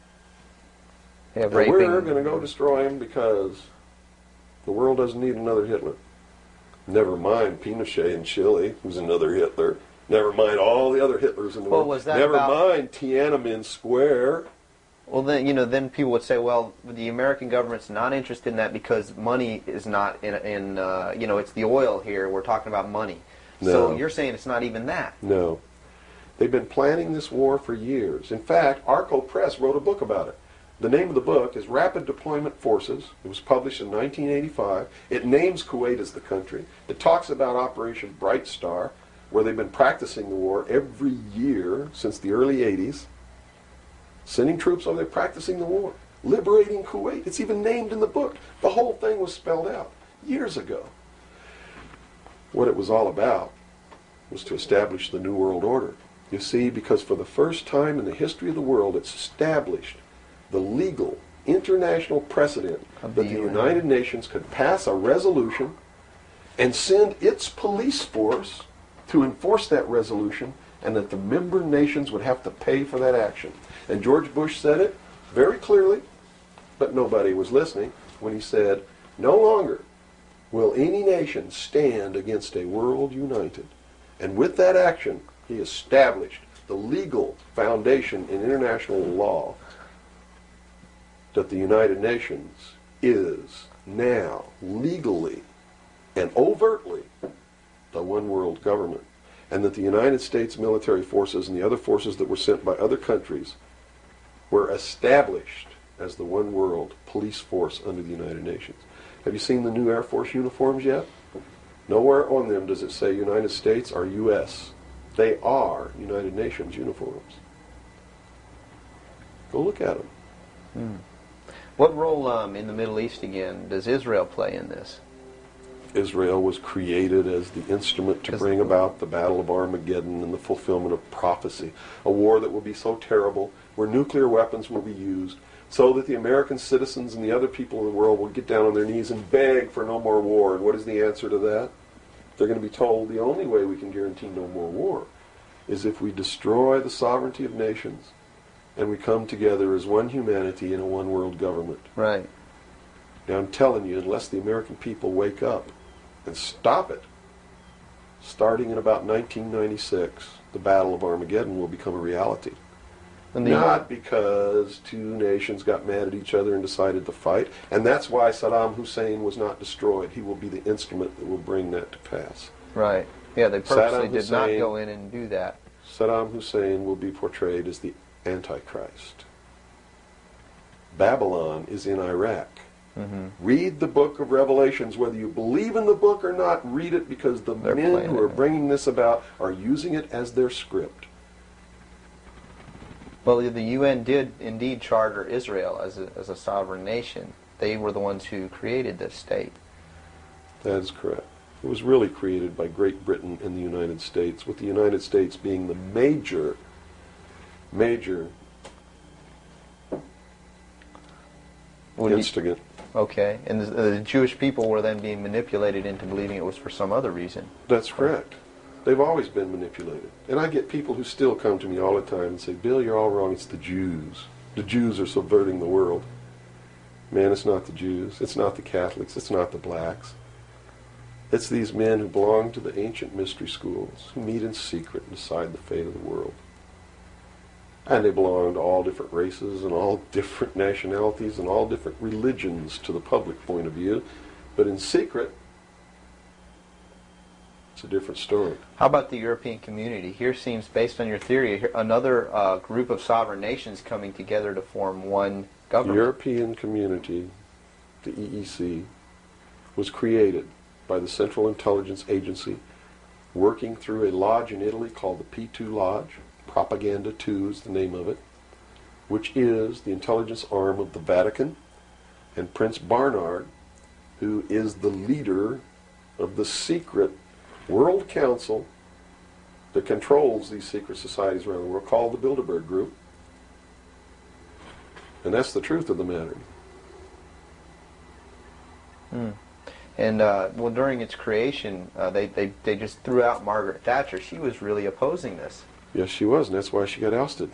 Yeah, and we're going to go destroy him because the world doesn't need another Hitler. Never mind Pinochet in Chile, who's another Hitler. Never mind all the other Hitlers in the world. Was that Never mind Tiananmen Square. Well, then, you know, then people would say, well, the American government's not interested in that because money is not in you know, it's the oil here. We're talking about money. No. So you're saying it's not even that. No. They've been planning this war for years. In fact, Arco Press wrote a book about it. The name of the book is Rapid Deployment Forces. It was published in 1985. It names Kuwait as the country. It talks about Operation Bright Star, where they've been practicing the war every year since the early 80s. Sending troops over there practicing the war. Liberating Kuwait. It's even named in the book. The whole thing was spelled out years ago. what it was all about was to establish the New World Order. You see, because for the first time in the history of the world, it's established the legal international precedent that the United Nations could pass a resolution and send its police force to enforce that resolution, and that the member nations would have to pay for that action. And George Bush said it very clearly, but nobody was listening, when he said, no longer will any nation stand against a world united. And with that action, he established the legal foundation in international law that the United Nations is now legally and overtly the one world government, and that the United States military forces and the other forces that were sent by other countries were established as the one world police force under the United Nations. Have you seen the new Air Force uniforms yet? Nowhere on them does it say United States or U.S. They are United Nations uniforms. Go look at them. What role in the Middle East, again, does Israel play in this? Israel was created as the instrument to bring about the Battle of Armageddon and the fulfillment of prophecy, a war that will be so terrible, where nuclear weapons will be used, so that the American citizens and the other people in the world will get down on their knees and beg for no more war. And what is the answer to that? They're going to be told the only way we can guarantee no more war is if we destroy the sovereignty of nations and we come together as one humanity in a one world government. Right. Now I'm telling you, unless the American people wake up and stop it, starting in about 1996, the Battle of Armageddon will become a reality. Not because two nations got mad at each other and decided to fight, and that's why Saddam Hussein was not destroyed. He will be the instrument that will bring that to pass. Right. Yeah, they purposely did not go in and do that. Saddam Hussein will be portrayed as the Antichrist. Babylon is in Iraq. Read the book of Revelations. Whether you believe in the book or not, read it, because the men who are bringing this about are using it as their script. Well, the UN did indeed charter Israel as a sovereign nation. They were the ones who created this state. That is correct. It was really created by Great Britain and the United States, with the United States being the major instigant. Okay, and the Jewish people were then being manipulated into believing it was for some other reason. That's correct. They've always been manipulated. And I get people who still come to me all the time and say, Bill, you're all wrong. It's the Jews. The Jews are subverting the world. Man, it's not the Jews. It's not the Catholics. It's not the blacks. It's these men who belong to the ancient mystery schools, who meet in secret and decide the fate of the world. And they belong to all different races and all different nationalities and all different religions to the public point of view. But in secret, it's a different story. How about the European community? Here seems, based on your theory, another group of sovereign nations coming together to form one government. The European community, the EEC, was created by the Central Intelligence Agency, working through a lodge in Italy called the P2 Lodge. Propaganda 2 is the name of it, which is the intelligence arm of the Vatican, and Prince Bernhard, who is the leader of the secret World Council that controls these secret societies around the world, called the Bilderberg Group. And that's the truth of the matter. And well, during its creation, they just threw out Margaret Thatcher. She was really opposing this. Yes, she was, and that's why she got ousted.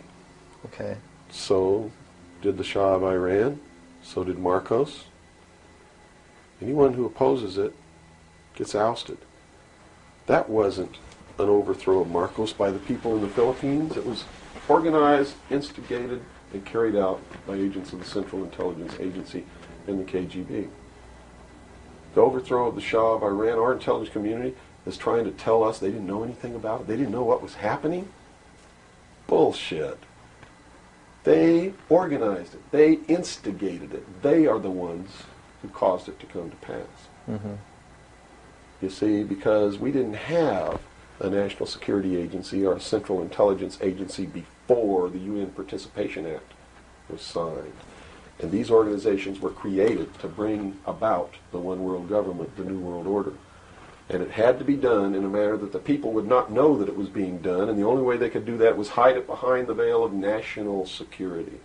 Okay. So did the Shah of Iran. So did Marcos. Anyone who opposes it gets ousted. That wasn't an overthrow of Marcos by the people in the Philippines. It was organized, instigated, and carried out by agents of the Central Intelligence Agency and the KGB. The overthrow of the Shah of Iran, our intelligence community is trying to tell us they didn't know anything about it. They didn't know what was happening. Bullshit. They organized it. They instigated it. They are the ones who caused it to come to pass. You see, because we didn't have a National Security Agency or a Central Intelligence Agency before the UN Participation Act was signed. And these organizations were created to bring about the one world government, the New World Order. And it had to be done in a manner that the people would not know that it was being done, and the only way they could do that was hide it behind the veil of national security.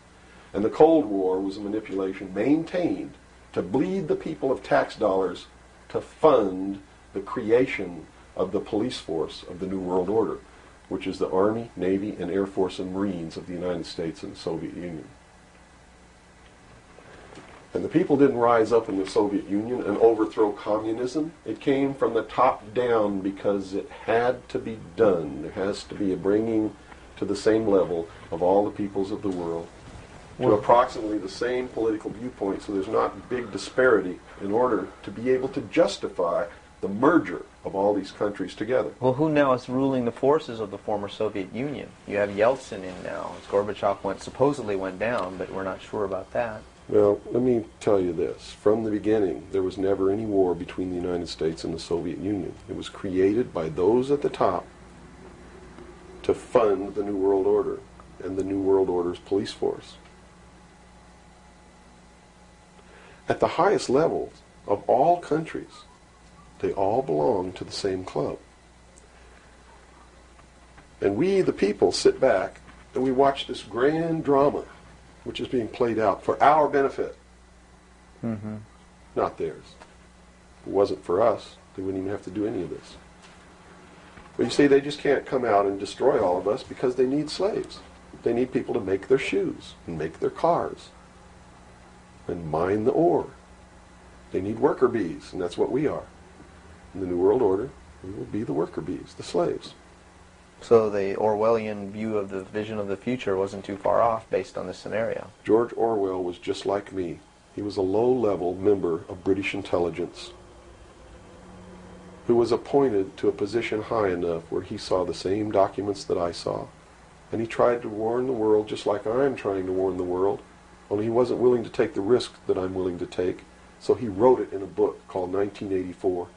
And the Cold War was a manipulation maintained to bleed the people of tax dollars to fund the creation of the police force of the New World Order, which is the Army, Navy, and Air Force and Marines of the United States and the Soviet Union. And the people didn't rise up in the Soviet Union and overthrow communism. It came from the top down because it had to be done. There has to be a bringing to the same level of all the peoples of the world to approximately the same political viewpoint, so there's not big disparity in order to be able to justify the merger of all these countries together. Well, who now is ruling the forces of the former Soviet Union? You have Yeltsin in now. As Gorbachev supposedly went down, but we're not sure about that. Well, let me tell you this. From the beginning, there was never any war between the United States and the Soviet Union. It was created by those at the top to fund the New World Order and the New World Order's police force. At the highest levels of all countries, they all belong to the same club. And we, the people, sit back and we watch this grand drama which is being played out for our benefit, not theirs. If it wasn't for us, they wouldn't even have to do any of this. But you see, they just can't come out and destroy all of us because they need slaves. They need people to make their shoes and make their cars and mine the ore. They need worker bees, and that's what we are. In the New World Order, we will be the worker bees, the slaves. So the Orwellian view of the vision of the future wasn't too far off based on this scenario. George Orwell was just like me. He was a low-level member of British intelligence who was appointed to a position high enough where he saw the same documents that I saw. And he tried to warn the world just like I'm trying to warn the world, only he wasn't willing to take the risk that I'm willing to take. So he wrote it in a book called 1984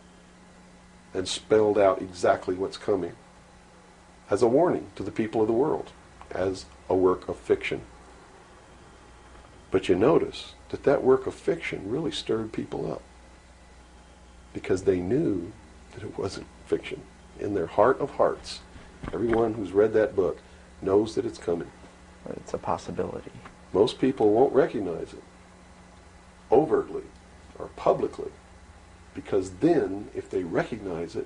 and spelled out exactly what's coming as a warning to the people of the world, as a work of fiction. But you notice that that work of fiction really stirred people up because they knew that it wasn't fiction. In their heart of hearts, everyone who's read that book knows that it's coming. It's a possibility. Most people won't recognize it overtly or publicly because then, if they recognize it,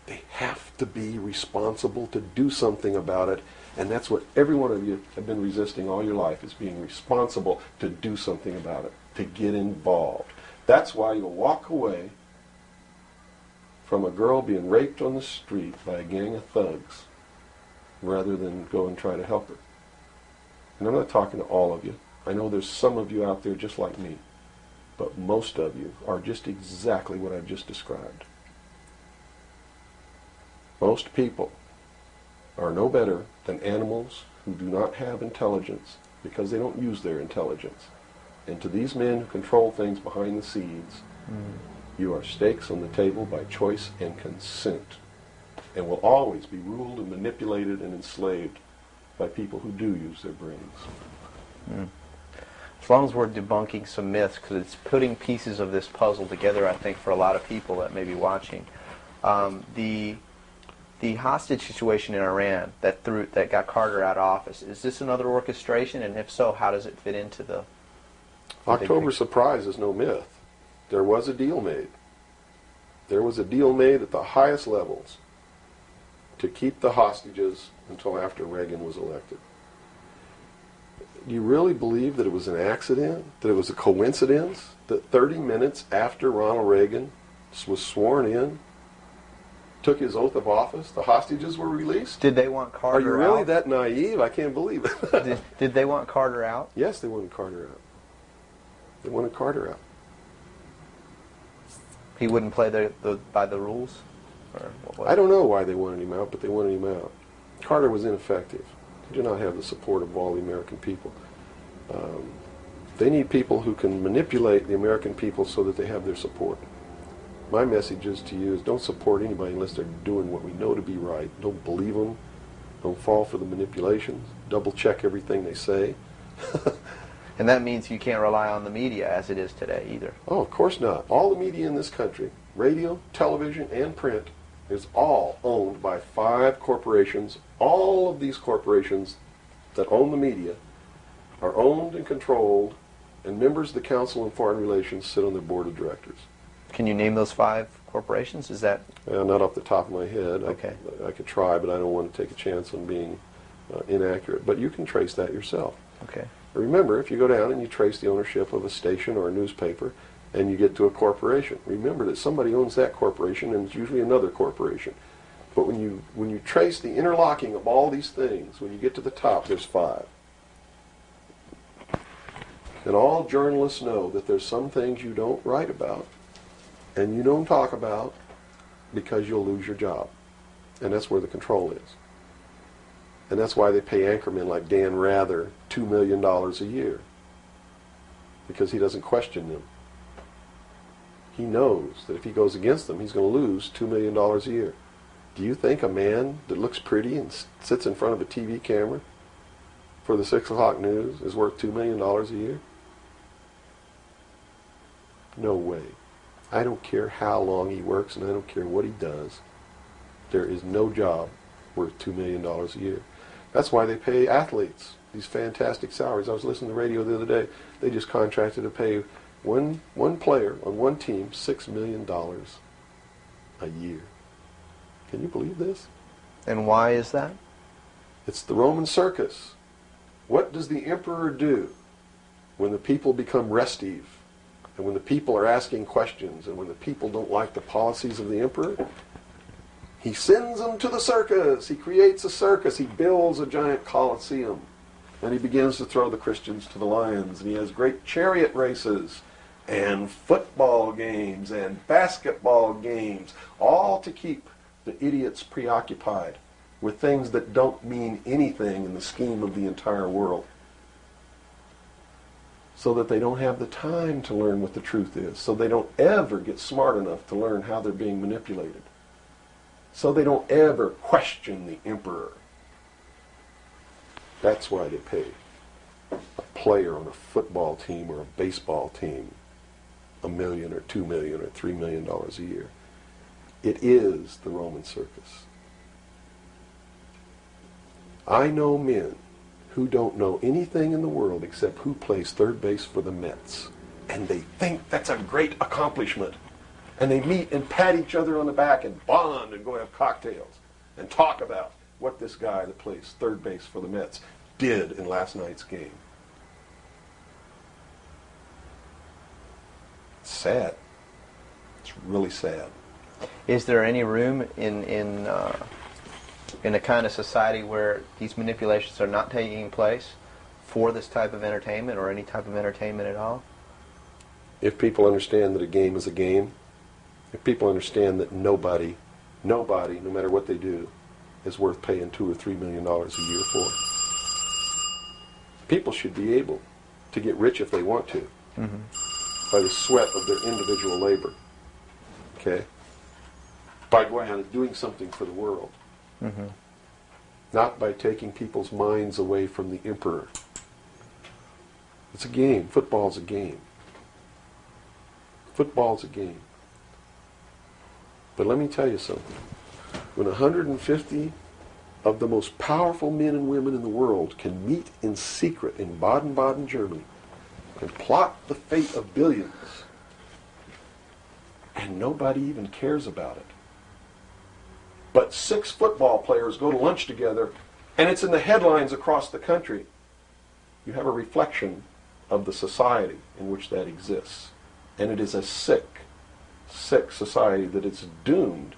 they have to be responsible to do something about it. And that's what every one of you have been resisting all your life, is being responsible to do something about it, to get involved. That's why you'll walk away from a girl being raped on the street by a gang of thugs rather than go and try to help her. And I'm not talking to all of you. I know there's some of you out there just like me. But most of you are just exactly what I've just described. Most people are no better than animals who do not have intelligence because they don't use their intelligence. And to these men who control things behind the scenes, you are stakes on the table by choice and consent, and will always be ruled and manipulated and enslaved by people who do use their brains. As long as we're debunking some myths, because it's putting pieces of this puzzle together, I think, for a lot of people that may be watching. The hostage situation in Iran that got Carter out of office, is this another orchestration? And if so, how does it fit into the October surprise is no myth. There was a deal made. There was a deal made at the highest levels to keep the hostages until after Reagan was elected. Do you really believe that it was an accident? That it was a coincidence? That 30 minutes after Ronald Reagan was sworn in, took his oath of office, the hostages were released? Did they want Carter out? Are you really that naive? I can't believe it. Did they want Carter out? Yes, they wanted Carter out. They wanted Carter out. He wouldn't play by the rules? Or what was I don't know why they wanted him out, but they wanted him out. Carter was ineffective. He did not have the support of all the American people. They need people who can manipulate the American people so that they have their support. My message is to you is don't support anybody unless they're doing what we know to be right. Don't believe them. Don't fall for the manipulations. Double check everything they say. And that means you can't rely on the media as it is today either. Oh, of course not. All the media in this country radio, television, and print, is all owned by 5 corporations. All of these corporations that own the media are owned and controlled, and members of the Council on Foreign Relations sit on their board of directors. Can you name those 5 corporations? Is that Not off the top of my head. Okay. I could try, but I don't want to take a chance on being inaccurate. But you can trace that yourself. okay? Remember, if you go down and you trace the ownership of a station or a newspaper, and you get to a corporation, remember that somebody owns that corporation, and it's usually another corporation. But when you trace the interlocking of all these things, when you get to the top, there's 5. And all journalists know that there's some things you don't write about and you don't talk about because you'll lose your job. And that's where the control is. And that's why they pay anchormen like Dan Rather $2 million a year, because he doesn't question them. He knows that if he goes against them, he's going to lose $2 million a year. Do you think a man that looks pretty and sits in front of a TV camera for the 6 o'clock news is worth $2 million a year? No way. I don't care how long he works, and I don't care what he does. There is no job worth $2 million a year. That's why they pay athletes these fantastic salaries. I was listening to the radio the other day. They just contracted to pay one player on one team $6 million a year. Can you believe this? And why is that? It's the Roman circus. What does the emperor do when the people become restive, and when the people are asking questions, and when the people don't like the policies of the emperor? He sends them to the circus. He creates a circus. He builds a giant coliseum. And he begins to throw the Christians to the lions. And he has great chariot races and football games and basketball games, all to keep the idiots preoccupied with things that don't mean anything in the scheme of the entire world, so that they don't have the time to learn what the truth is, so they don't ever get smart enough to learn how they're being manipulated, so they don't ever question the emperor. That's why they pay a player on a football team or a baseball team $1 million or $2 million or $3 million a year. It is the Roman circus. I know men who don't know anything in the world except who plays third base for the Mets. And they think that's a great accomplishment. And they meet and pat each other on the back and bond and go have cocktails and talk about what this guy that plays third base for the Mets did in last night's game. It's sad. It's really sad. Is there any room in a kind of society where these manipulations are not taking place for this type of entertainment, or any type of entertainment at all? If people understand that a game is a game, if people understand that nobody, no matter what they do, is worth paying $2 or $3 million a year for, people should be able to get rich if they want to, by the sweat of their individual labor. Okay? By going out and doing something for the world. Not by taking people's minds away from the emperor. It's a game. Football's a game. Football's a game. But let me tell you something. When 150 of the most powerful men and women in the world can meet in secret in Baden-Baden, Germany, and plot the fate of billions, and nobody even cares about it, but 6 football players go to lunch together, and it's in the headlines across the country, you have a reflection of the society in which that exists. And it is a sick society that is doomed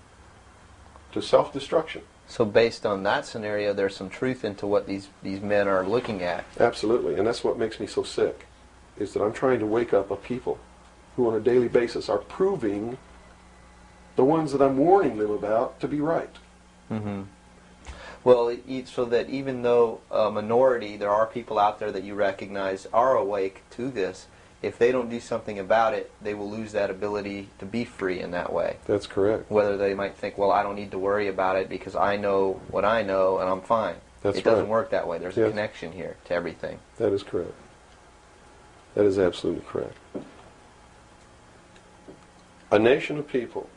to self-destruction. So based on that scenario, there's some truth into what these men are looking at. Absolutely, and that's what makes me so sick, is that I'm trying to wake up a people who on a daily basis are proving the ones that I'm warning them about to be right. Well, so that even though a minority, there are people out there that you recognize are awake to this, if they don't do something about it, they will lose that ability to be free in that way. That's correct. Whether they might think, well, I don't need to worry about it because I know what I know and I'm fine. That's It doesn't right. work that way. There's a connection here to everything. That is correct. That is absolutely correct. A nation of people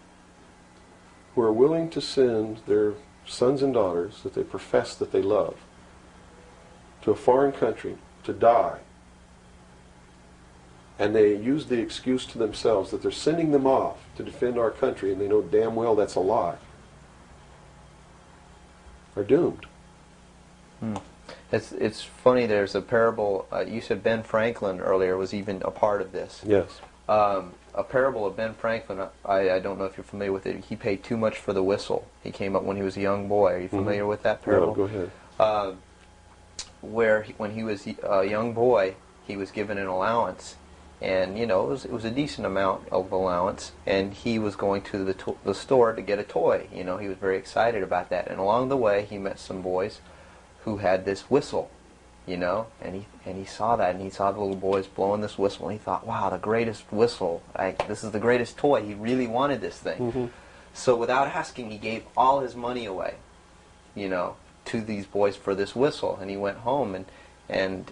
who are willing to send their sons and daughters that they profess that they love to a foreign country to die. And they use the excuse to themselves that they're sending them off to defend our country, and they know damn well that's a lie, are doomed. It's funny, there's a parable, you said Ben Franklin earlier was even a part of this. Yes. A parable of Ben Franklin, I don't know if you're familiar with it. He paid too much for the whistle. He came up when he was a young boy. Are you familiar with that parable? No, go ahead. When he was a young boy, he was given an allowance. And, it was a decent amount of allowance. And he was going to the store to get a toy. He was very excited about that. And along the way, he met some boys who had this whistle. And he saw that, and he saw the little boys blowing this whistle, and he thought, wow, the greatest whistle. This is the greatest toy. He really wanted this thing. So without asking, he gave all his money away, to these boys for this whistle. And he went home, and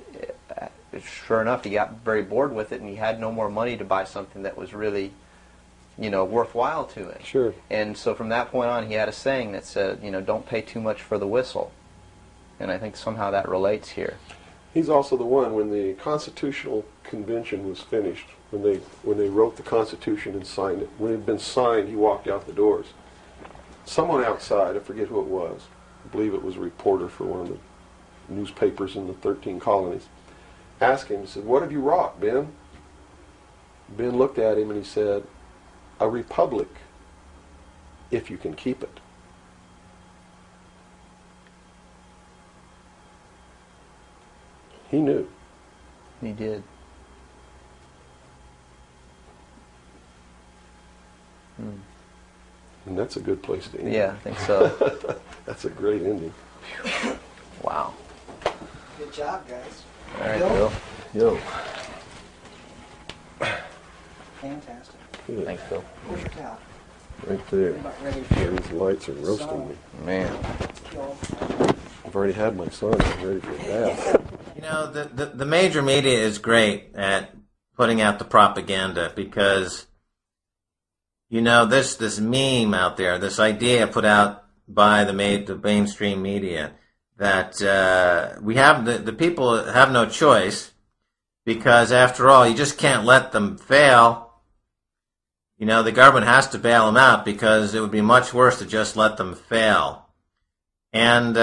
sure enough, he got very bored with it, and he had no more money to buy something that was really, worthwhile to him. Sure. And so from that point on, he had a saying that said, don't pay too much for the whistle. And I think somehow that relates here. He's also the one, when the Constitutional Convention was finished, when they wrote the Constitution and signed it, when it had been signed, he walked out the doors. Someone outside, I forget who it was, I believe it was a reporter for one of the newspapers in the 13 colonies, asked him, he said, "What have you wrought, Ben?" Ben looked at him and he said, "A republic, if you can keep it." He knew. He did. And that's a good place to end. Yeah, I think so. That's a great ending. Wow. Good job, guys. All right, Bill? Bill. Yo. Fantastic. Good. Thanks, Bill. Where's your towel? Right there. I'm about ready Yeah, to these lights are roasting me. Man. kill. I've already had my son. I'm ready for a bath. The major media is great at putting out the propaganda because, this meme out there, this idea put out by the mainstream media that we have the people have no choice because, after all, you just can't let them fail. The government has to bail them out because it would be much worse to just let them fail. And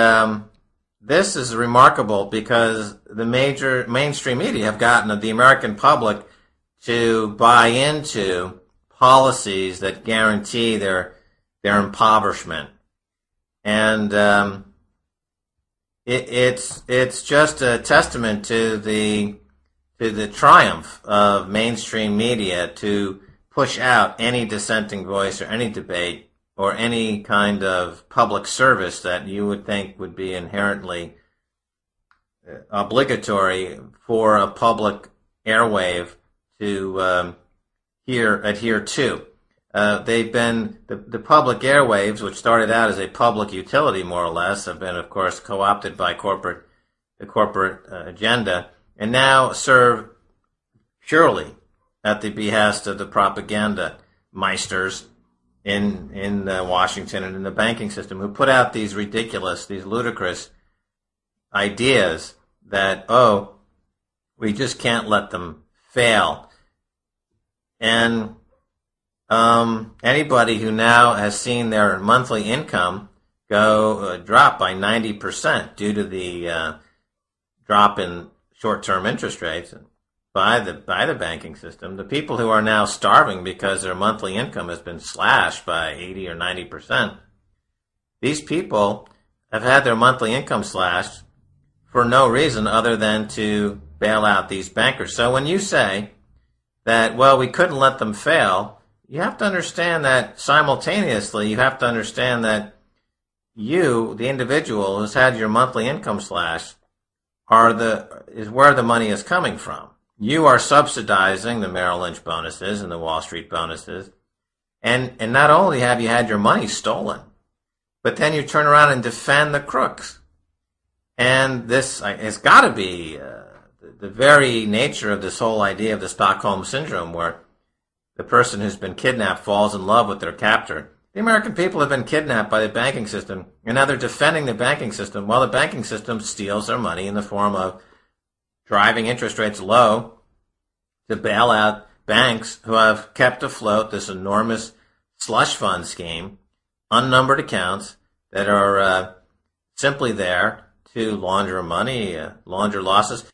this is remarkable because the major mainstream media have gotten the American public to buy into policies that guarantee their impoverishment. And it's just a testament to the triumph of mainstream media to push out any dissenting voice or any debate or any kind of public service that you would think would be inherently obligatory for a public airwave to adhere to. They've been, the public airwaves, which started out as a public utility more or less, have been, of course, co-opted by the corporate agenda, and now serve purely at the behest of the propaganda meisters in Washington and in the banking system, who put out these ridiculous, these ludicrous ideas that, we just can't let them fail. And anybody who now has seen their monthly income drop by 90% due to the drop in short-term interest rates by the banking system, the people who are now starving because their monthly income has been slashed by 80 or 90%, these people have had their monthly income slashed for no reason other than to bail out these bankers. So when you say that, we couldn't let them fail, you have to understand that simultaneously you have to understand that you, the individual who's had your monthly income slashed, is where the money is coming from. You are subsidizing the Merrill Lynch bonuses and the Wall Street bonuses. And not only have you had your money stolen, but then you turn around and defend the crooks. And this has got to be the very nature of this whole idea of the Stockholm Syndrome, where the person who's been kidnapped falls in love with their captor. The American people have been kidnapped by the banking system, and now they're defending the banking system while the banking system steals their money in the form of driving interest rates low to bail out banks who have kept afloat this enormous slush fund scheme, unnumbered accounts that are simply there to launder money, launder losses.